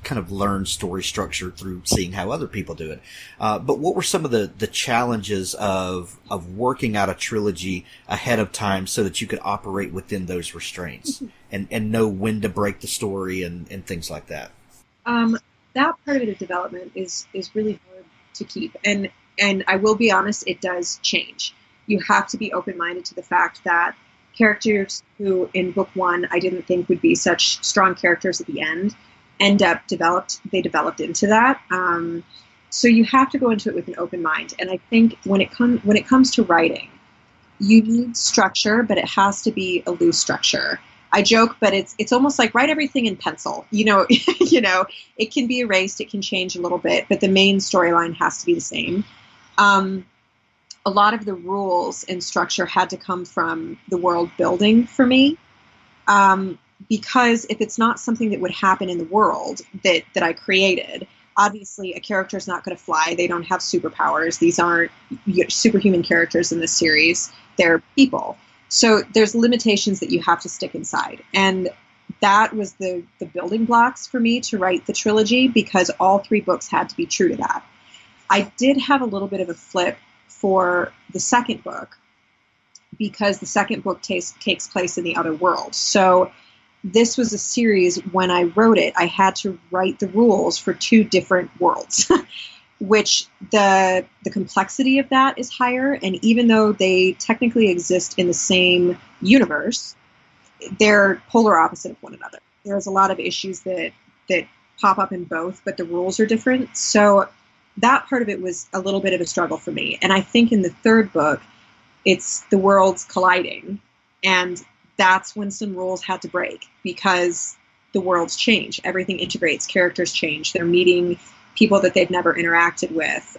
kind of learn story structure through seeing how other people do it. But what were some of the challenges of working out a trilogy ahead of time so that you could operate within those restraints and know when to break the story and things like that? That part of the development is really hard to keep. And I will be honest, it does change. You have to be open-minded to the fact that characters who in book 1 I didn't think would be such strong characters at the end they developed into that. So you have to go into it with an open mind. And I think when it comes to writing, you need structure, but it has to be a loose structure. I joke, but it's almost like write everything in pencil. It can be erased, it can change a little bit, but the main storyline has to be the same. A lot of the rules and structure had to come from the world building for me. because if it's not something that would happen in the world that I created, obviously a character is not going to fly. They don't have superpowers. These aren't superhuman characters in this series. They're people. So there's limitations that you have to stick inside. And that was the building blocks for me to write the trilogy, because all 3 books had to be true to that. I did have a little bit of a flip for the second book, because the second book takes place in the other world. So this was a series, when I wrote it, I had to write the rules for 2 different worlds, which the complexity of that is higher. And even though they technically exist in the same universe, they're polar opposite of one another. There's a lot of issues that pop up in both, but the rules are different. So that part of it was a little bit of a struggle for me. And I think in the third book, it's the worlds colliding, and that's when some rules had to break, because the worlds change. Everything integrates. Characters change. They're meeting people that they've never interacted with.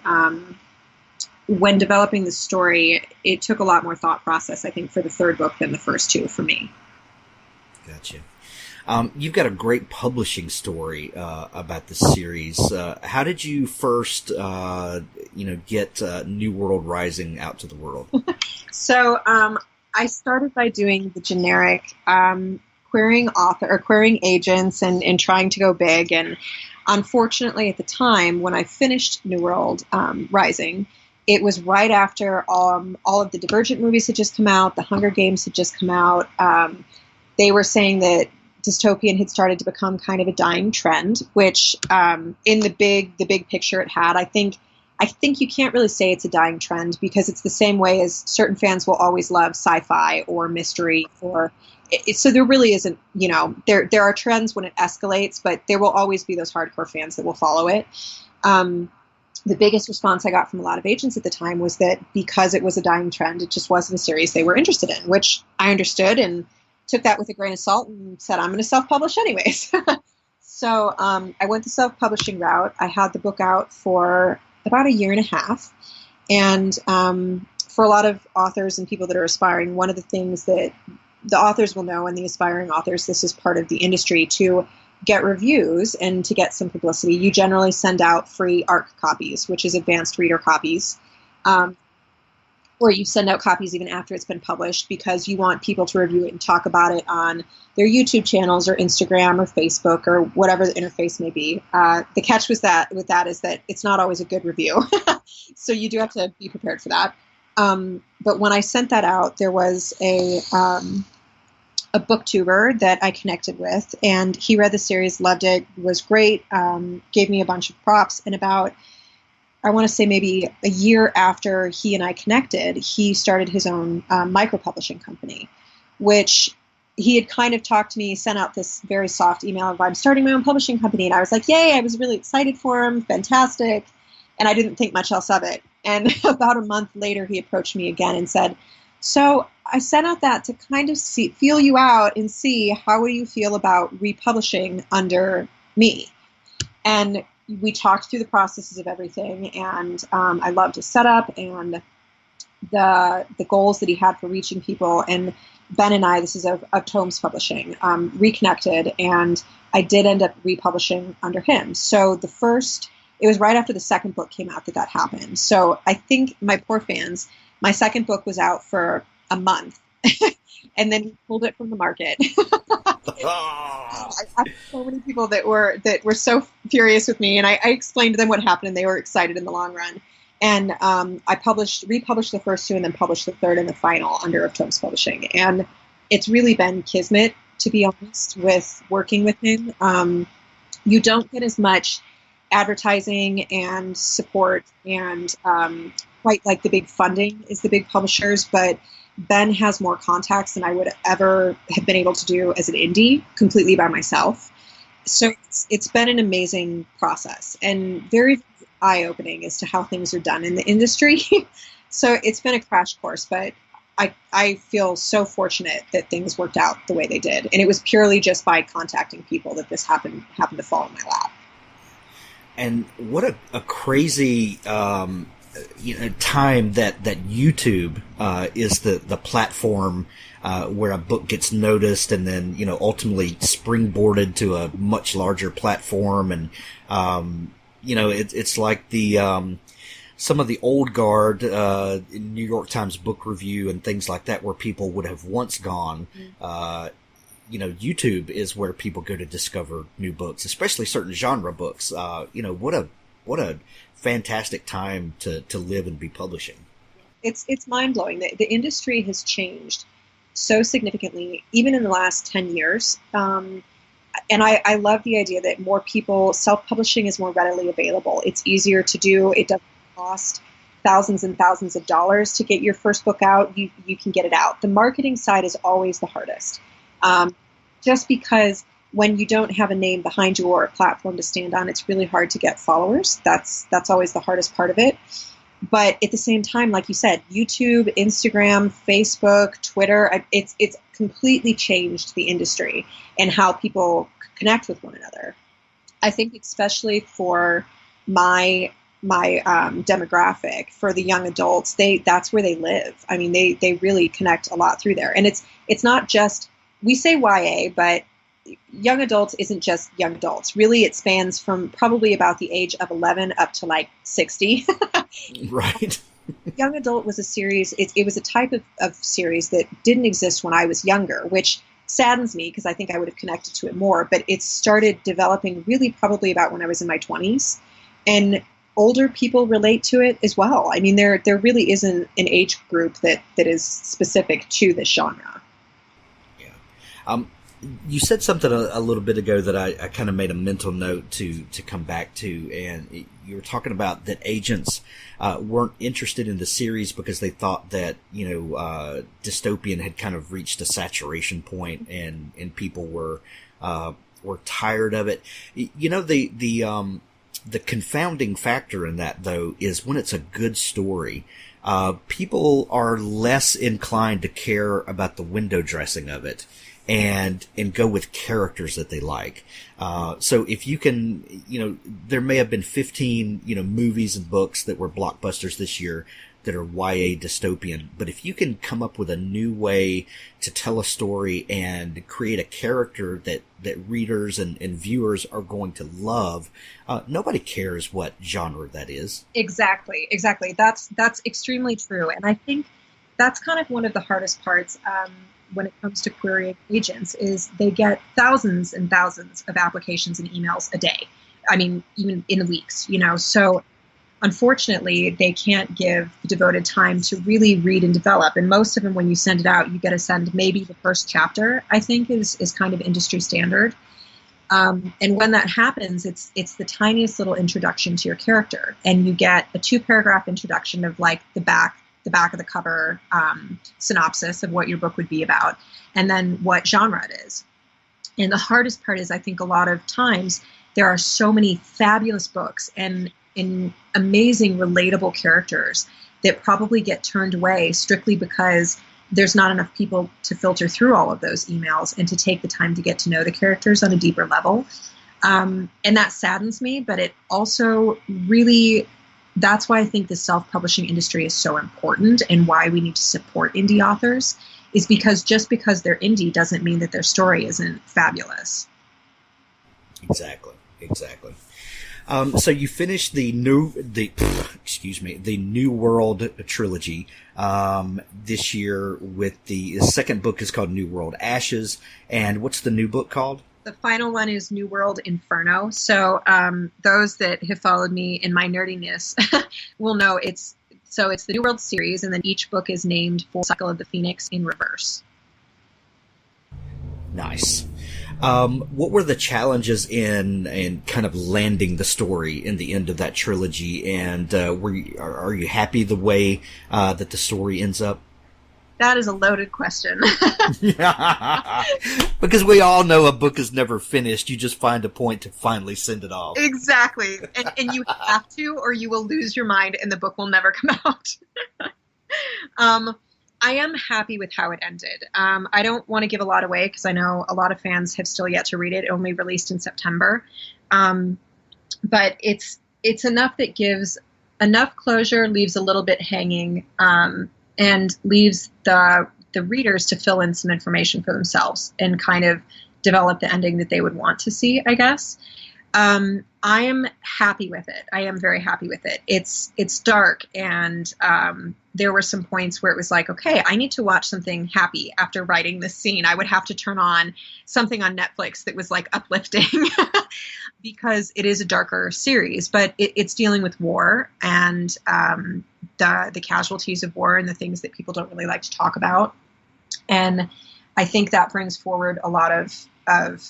When developing the story, it took a lot more thought process, I think, for the third book than the first 2 for me. Gotcha. You've got a great publishing story about the series. How did you first, get New World Rising out to the world? So I started by doing the generic querying author or querying agents and trying to go big. And unfortunately, at the time when I finished New World Rising, it was right after all of the Divergent movies had just come out. The Hunger Games had just come out. They were saying that dystopian had started to become kind of a dying trend, which in the big picture it had. I think you can't really say it's a dying trend, because it's the same way as certain fans will always love sci-fi or mystery, so there really isn't, there are trends when it escalates, but there will always be those hardcore fans that will follow it. The biggest response I got from a lot of agents at the time was that because it was a dying trend, it just wasn't a series they were interested in, which I understood and took that with a grain of salt and said, I'm going to self-publish anyways. So I went the self-publishing route. I had the book out for about 1.5 years. And for a lot of authors and people that are aspiring, one of the things that the authors will know, and the aspiring authors, this is part of the industry, to get reviews and to get some publicity, you generally send out free ARC copies, which is advanced reader copies. Or you send out copies even after it's been published, because you want people to review it and talk about it on their YouTube channels or Instagram or Facebook or whatever the interface may be. The catch with that is that it's not always a good review. So you do have to be prepared for that. But when I sent that out, there was a booktuber that I connected with, and he read the series, loved it, was great, gave me a bunch of props, and about, I want to say maybe 1 year after he and I connected, he started his own micro-publishing company, which he had kind of talked to me, sent out this very soft email of, I'm starting my own publishing company. And I was like, yay, I was really excited for him, fantastic. And I didn't think much else of it. And about a month later, he approached me again and said, so I sent out that to kind of feel you out and see how do you feel about republishing under me. And we talked through the processes of everything, and I loved his setup and the goals that he had for reaching people. And Ben and I, this is of Tomes Publishing, reconnected, and I did end up republishing under him. So it was right after the second book came out that happened. So I think, my poor fans, my second book was out for a month, and then he pulled it from the market. I had so many people that were so furious with me, and I explained to them what happened, and they were excited in the long run. And I republished the first 2 and then published the third and the final under Tomes Publishing. And it's really been kismet, to be honest, with working with him. You don't get as much advertising and support and quite like the big funding is the big publishers, but Ben has more contacts than I would ever have been able to do as an indie completely by myself. So it's been an amazing process and very eye-opening as to how things are done in the industry. So it's been a crash course, but I feel so fortunate that things worked out the way they did. And it was purely just by contacting people that this happened to fall in my lap. And what a crazy time that YouTube is the platform where a book gets noticed and then ultimately springboarded to a much larger platform, and it's like the some of the old guard New York Times Book Review and things like that, where people would have once gone. YouTube is where people go to discover new books, especially certain genre books. What a fantastic time to live and be publishing. It's mind-blowing. The industry has changed so significantly, even in the last 10 years. And I love the idea that more people, self-publishing is more readily available. It's easier to do. It doesn't cost thousands and thousands of dollars to get your first book out. You can get it out. The marketing side is always the hardest. Just because when you don't have a name behind you or a platform to stand on, it's really hard to get followers. That's always the hardest part of it. But at the same time, like you said, YouTube, Instagram, Facebook, Twitter, it's completely changed the industry and how people connect with one another. I think especially for my demographic, for the young adults, that's where they live. I mean, they really connect a lot through there. And it's not just, we say YA, but young adults isn't just young adults. Really, it spans from probably about the age of 11 up to like 60. Right. Young adult was a series, it was a type of series that didn't exist when I was younger, which saddens me because I think I would have connected to it more. But it started developing really probably about when I was in my 20s. And older people relate to it as well. I mean, there really isn't an age group that is specific to this genre. Yeah. You said something a little bit ago that I kind of made a mental note to come back to, and you were talking about that agents weren't interested in the series because they thought that Dystopian had kind of reached a saturation point, and people were tired of it. The confounding factor in that, though, is when it's a good story, people are less inclined to care about the window dressing of it and go with characters that they like. So if you can, there may have been 15, movies and books that were blockbusters this year that are YA dystopian, but if you can come up with a new way to tell a story and create a character that readers and viewers are going to love, nobody cares what genre that is. Exactly. That's extremely true. And I think that's kind of one of the hardest parts when it comes to querying agents is they get thousands and thousands of applications and emails a day. I mean, even in the weeks, so unfortunately, they can't give the devoted time to really read and develop. And most of them, when you send it out, you get to send maybe the first chapter, I think is kind of industry standard. And when that happens, it's the tiniest little introduction to your character. And you get a 2-paragraph introduction of like the back of the cover synopsis of what your book would be about, and then what genre it is. And the hardest part is, I think a lot of times there are so many fabulous books and amazing relatable characters that probably get turned away strictly because there's not enough people to filter through all of those emails and to take the time to get to know the characters on a deeper level. And that saddens me, but it also really, that's why I think the self-publishing industry is so important and why we need to support indie authors, is because just because they're indie doesn't mean that their story isn't fabulous. Exactly. So you finished the New World trilogy this year with the second book is called New World Ashes, and what's the new book called? The final one is New World Inferno. So those that have followed me in my nerdiness will know it's the New World series, and then each book is named Full Cycle of the Phoenix in reverse. Nice. What were the challenges in kind of landing the story in the end of that trilogy, and are you happy the way that the story ends up? That is a loaded question. Because we all know a book is never finished. You just find a point to finally send it off. Exactly. And you have to, or you will lose your mind and the book will never come out. I am happy with how it ended. I don't want to give a lot away because I know a lot of fans have still yet to read it. It only released in September. But it's enough that gives enough closure, leaves a little bit hanging, and leaves the readers to fill in some information for themselves and kind of develop the ending that they would want to see, I guess. I am happy with it. I am very happy with it. It's dark, and there were some points where it was like, okay, I need to watch something happy after writing this scene. I would have to turn on something on Netflix that was like uplifting because it is a darker series, but it's dealing with war and the casualties of war and the things that people don't really like to talk about. And I think that brings forward a lot of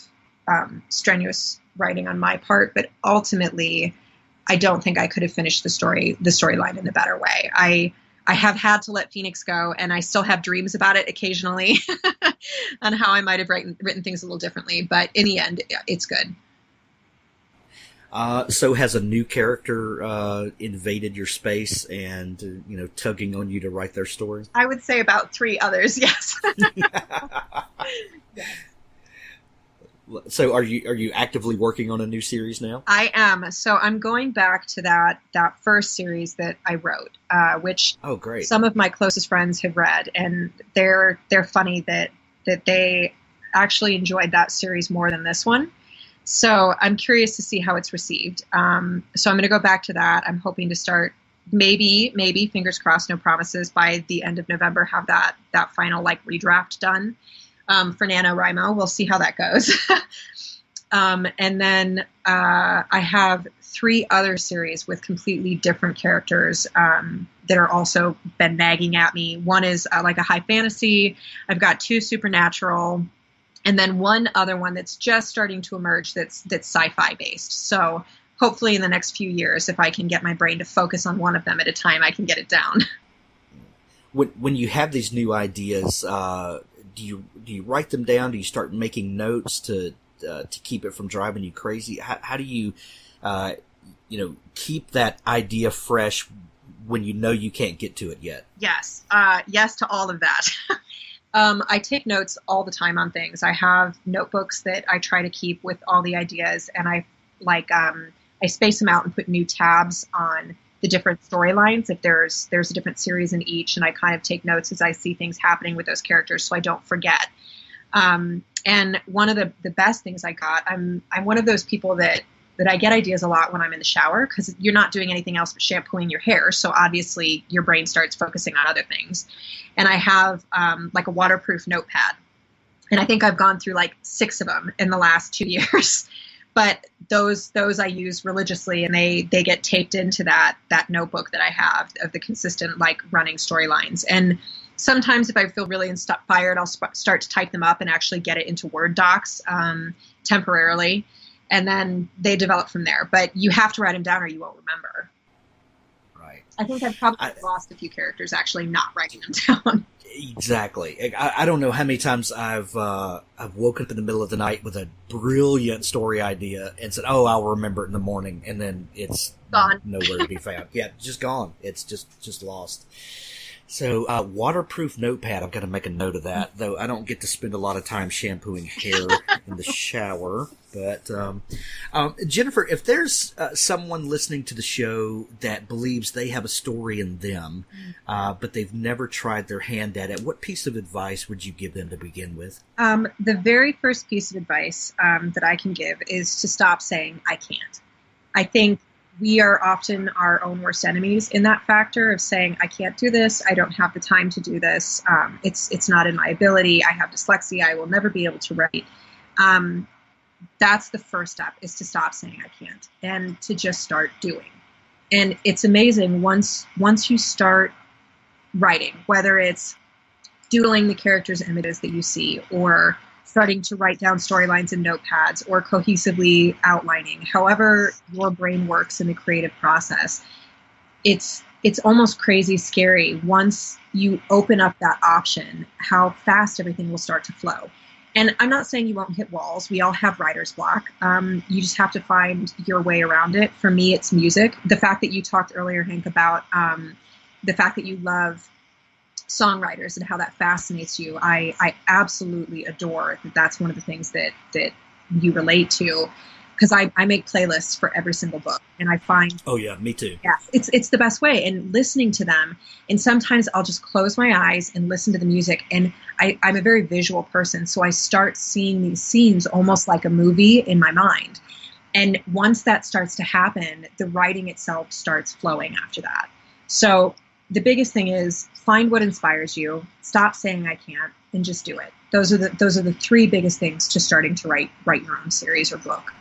strenuous writing on my part, but ultimately, I don't think I could have finished the storyline in a better way. I have had to let Phoenix go, and I still have dreams about it occasionally on how I might have written things a little differently. But in the end, it's good. So has a new character invaded your space and tugging on you to write their story? I would say about 3 others. Yes. Yes. So are you actively working on a new series now? I am. So I'm going back to that first series that I wrote, which great. Some of my closest friends have read, and they're funny that they actually enjoyed that series more than this one. So I'm curious to see how it's received. So I'm going to go back to that. I'm hoping to start maybe fingers crossed, no promises, by the end of November, have that final redraft done. For NaNoWriMo. We'll see how that goes. And then I have 3 other series with completely different characters that are also been nagging at me. One is like a high fantasy. I've got 2 supernatural, and then one other one that's just starting to emerge that's sci-fi based. So hopefully in the next few years, if I can get my brain to focus on one of them at a time, I can get it down. When you have these new ideas, do you write them down? Do you start making notes to keep it from driving you crazy? How do you keep that idea fresh when you can't get to it yet? Yes, yes to all of that. I take notes all the time on things. I have notebooks that I try to keep with all the ideas, and I space them out and put new tabs on the different storylines. If there's a different series in each, and I kind of take notes as I see things happening with those characters so I don't forget. And one of the best things I got, I'm one of those people that I get ideas a lot when I'm in the shower, because you're not doing anything else but shampooing your hair. So obviously your brain starts focusing on other things. And I have a waterproof notepad. And I think I've gone through 6 of them in the last 2 years. But those I use religiously, and they get taped into that notebook that I have of the consistent running storylines. And sometimes if I feel really inspired, I'll start to type them up and actually get it into Word docs temporarily, and then they develop from there. But you have to write them down or you won't remember. Right. I think I've probably lost a few characters actually not writing them down. Exactly. I don't know how many times I've woken up in the middle of the night with a brilliant story idea and said, I'll remember it in the morning, and then it's gone, nowhere to be found. Yeah, just gone. It's just lost. So, waterproof notepad, I've got to make a note of that, though I don't get to spend a lot of time shampooing hair in the shower. But, Jennifer, if there's someone listening to the show that believes they have a story in them, but they've never tried their hand at it, what piece of advice would you give them to begin with? The very first piece of advice that I can give is to stop saying, I can't. I think we are often our own worst enemies in that factor of saying, I can't do this. I don't have the time to do this. It's not in my ability. I have dyslexia. I will never be able to write. That's the first step, is to stop saying I can't and to just start doing. And it's amazing once you start writing, whether it's doodling the characters' images that you see, or starting to write down storylines in notepads, or cohesively outlining, however your brain works in the creative process. It's almost crazy scary once you open up that option, how fast everything will start to flow. And I'm not saying you won't hit walls. We all have writer's block. You just have to find your way around it. For me, it's music. The fact that you talked earlier, Hank, about the fact that you love songwriters and how that fascinates you, I absolutely adore that. That's one of the things that you relate to. because I make playlists for every single book, and I find, Oh yeah, me too. yeah, it's the best way. And listening to them, and sometimes I'll just close my eyes and listen to the music. And I'm a very visual person, so I start seeing these scenes almost like a movie in my mind. And once that starts to happen, the writing itself starts flowing after that. So the biggest thing is find what inspires you, stop saying I can't, and just do it. Those are the three biggest things to starting to write your own series or book.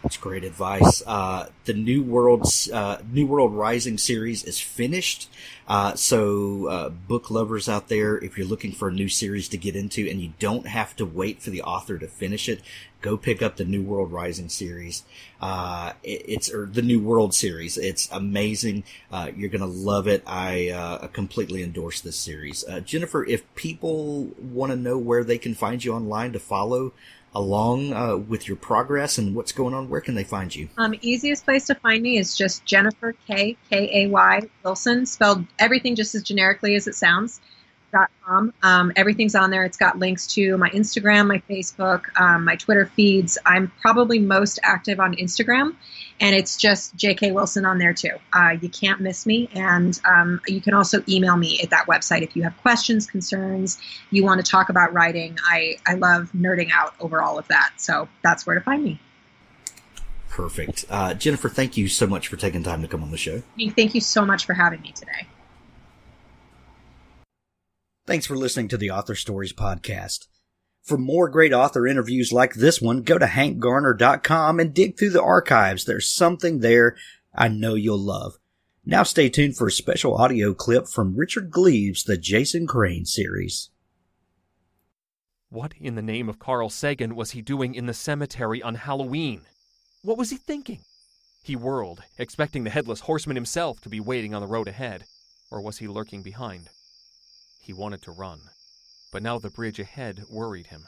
That's great advice. The New World Rising series is finished. So book lovers out there, if you're looking for a new series to get into and you don't have to wait for the author to finish it, go pick up the New World Rising series. Or the New World series. It's amazing. You're going to love it. I completely endorse this series. Jennifer, if people want to know where they can find you online to follow along with your progress and what's going on, where can they find you? Easiest place to find me is just Jennifer K.K.A.Y. Wilson, spelled everything just as generically as it sounds. .com. Everything's on there. It's got links to my Instagram, my Facebook, my Twitter feeds. I'm probably most active on Instagram, and it's just J.K. Wilson on there too. You can't miss me, and you can also email me at that website if you have questions, concerns, you want to talk about writing. I love nerding out over all of that, so that's where to find me. Perfect. Jennifer, thank you so much for taking time to come on the show. Thank you so much for having me today. Thanks for listening to the Author Stories podcast. For more great author interviews like this one, go to hankgarner.com and dig through the archives. There's something there I know you'll love. Now stay tuned for a special audio clip from Richard Gleaves' The Jason Crane series. What in the name of Carl Sagan was he doing in the cemetery on Halloween? What was he thinking? He whirled, expecting the Headless Horseman himself to be waiting on the road ahead. Or was he lurking behind? He wanted to run, but now the bridge ahead worried him.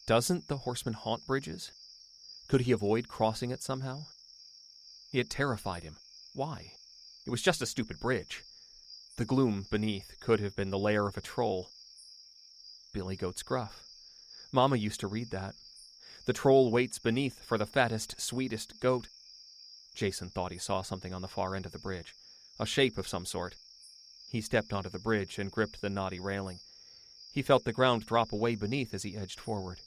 Doesn't the horseman haunt bridges? Could he avoid crossing it somehow? It terrified him. Why? It was just a stupid bridge. The gloom beneath could have been the lair of a troll. Billy Goat's Gruff. Mama used to read that. The troll waits beneath for the fattest, sweetest goat. Jason thought he saw something on the far end of the bridge, a shape of some sort. He stepped onto the bridge and gripped the knotty railing. He felt the ground drop away beneath as he edged forward.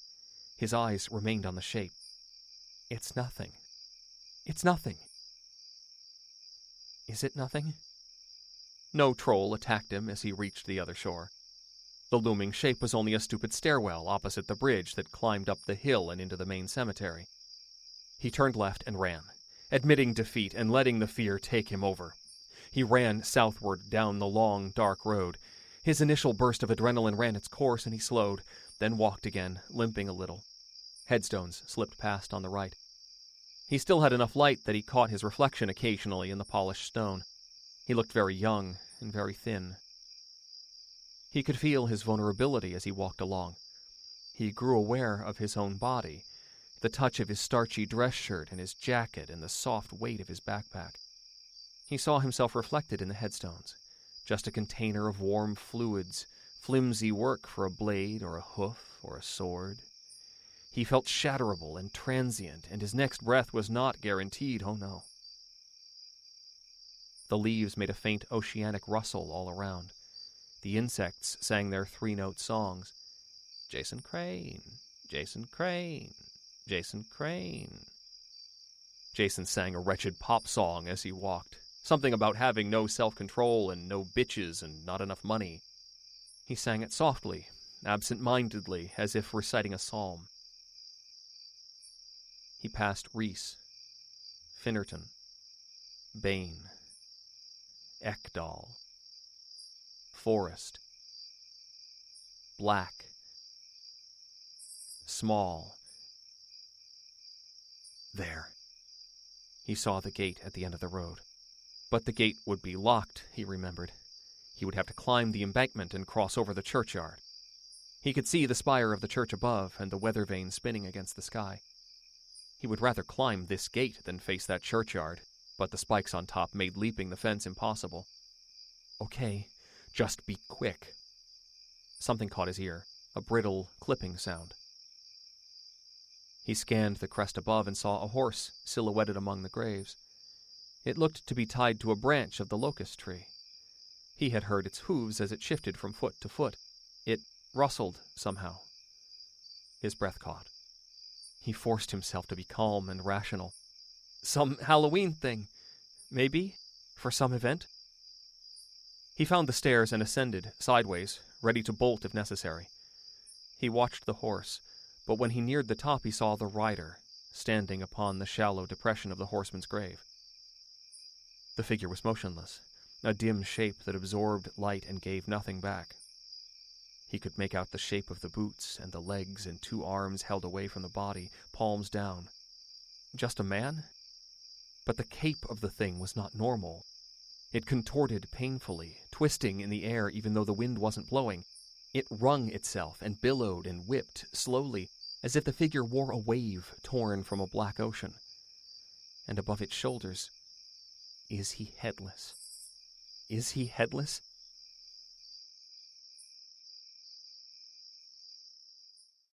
His eyes remained on the shape. It's nothing. It's nothing. Is it nothing? No troll attacked him as he reached the other shore. The looming shape was only a stupid stairwell opposite the bridge that climbed up the hill and into the main cemetery. He turned left and ran, admitting defeat and letting the fear take him over. He ran southward down the long, dark road. His initial burst of adrenaline ran its course, and he slowed, then walked again, limping a little. Headstones slipped past on the right. He still had enough light that he caught his reflection occasionally in the polished stone. He looked very young and very thin. He could feel his vulnerability as he walked along. He grew aware of his own body, the touch of his starchy dress shirt and his jacket and the soft weight of his backpack. He saw himself reflected in the headstones, just a container of warm fluids, flimsy work for a blade or a hoof or a sword. He felt shatterable and transient, and his next breath was not guaranteed, oh no. The leaves made a faint oceanic rustle all around. The insects sang their three-note songs. Jason Crane, Jason Crane, Jason Crane. Jason sang a wretched pop song as he walked. Something about having no self-control and no bitches and not enough money. He sang it softly, absent-mindedly, as if reciting a psalm. He passed Reese, Finnerton, Bain, Ekdal, Forest, Black, Small. There. He saw the gate at the end of the road. But the gate would be locked, he remembered. He would have to climb the embankment and cross over the churchyard. He could see the spire of the church above and the weather vane spinning against the sky. He would rather climb this gate than face that churchyard, but the spikes on top made leaping the fence impossible. Okay, just be quick. Something caught his ear, a brittle, clipping sound. He scanned the crest above and saw a horse silhouetted among the graves. It looked to be tied to a branch of the locust tree. He had heard its hooves as it shifted from foot to foot. It rustled somehow. His breath caught. He forced himself to be calm and rational. Some Halloween thing, maybe, for some event. He found the stairs and ascended, sideways, ready to bolt if necessary. He watched the horse, but when he neared the top he saw the rider, standing upon the shallow depression of the horseman's grave. The figure was motionless, a dim shape that absorbed light and gave nothing back. He could make out the shape of the boots and the legs and 2 arms held away from the body, palms down. Just a man? But the cape of the thing was not normal. It contorted painfully, twisting in the air even though the wind wasn't blowing. It wrung itself and billowed and whipped slowly, as if the figure wore a wave torn from a black ocean. And above its shoulders, is he headless? Is he headless?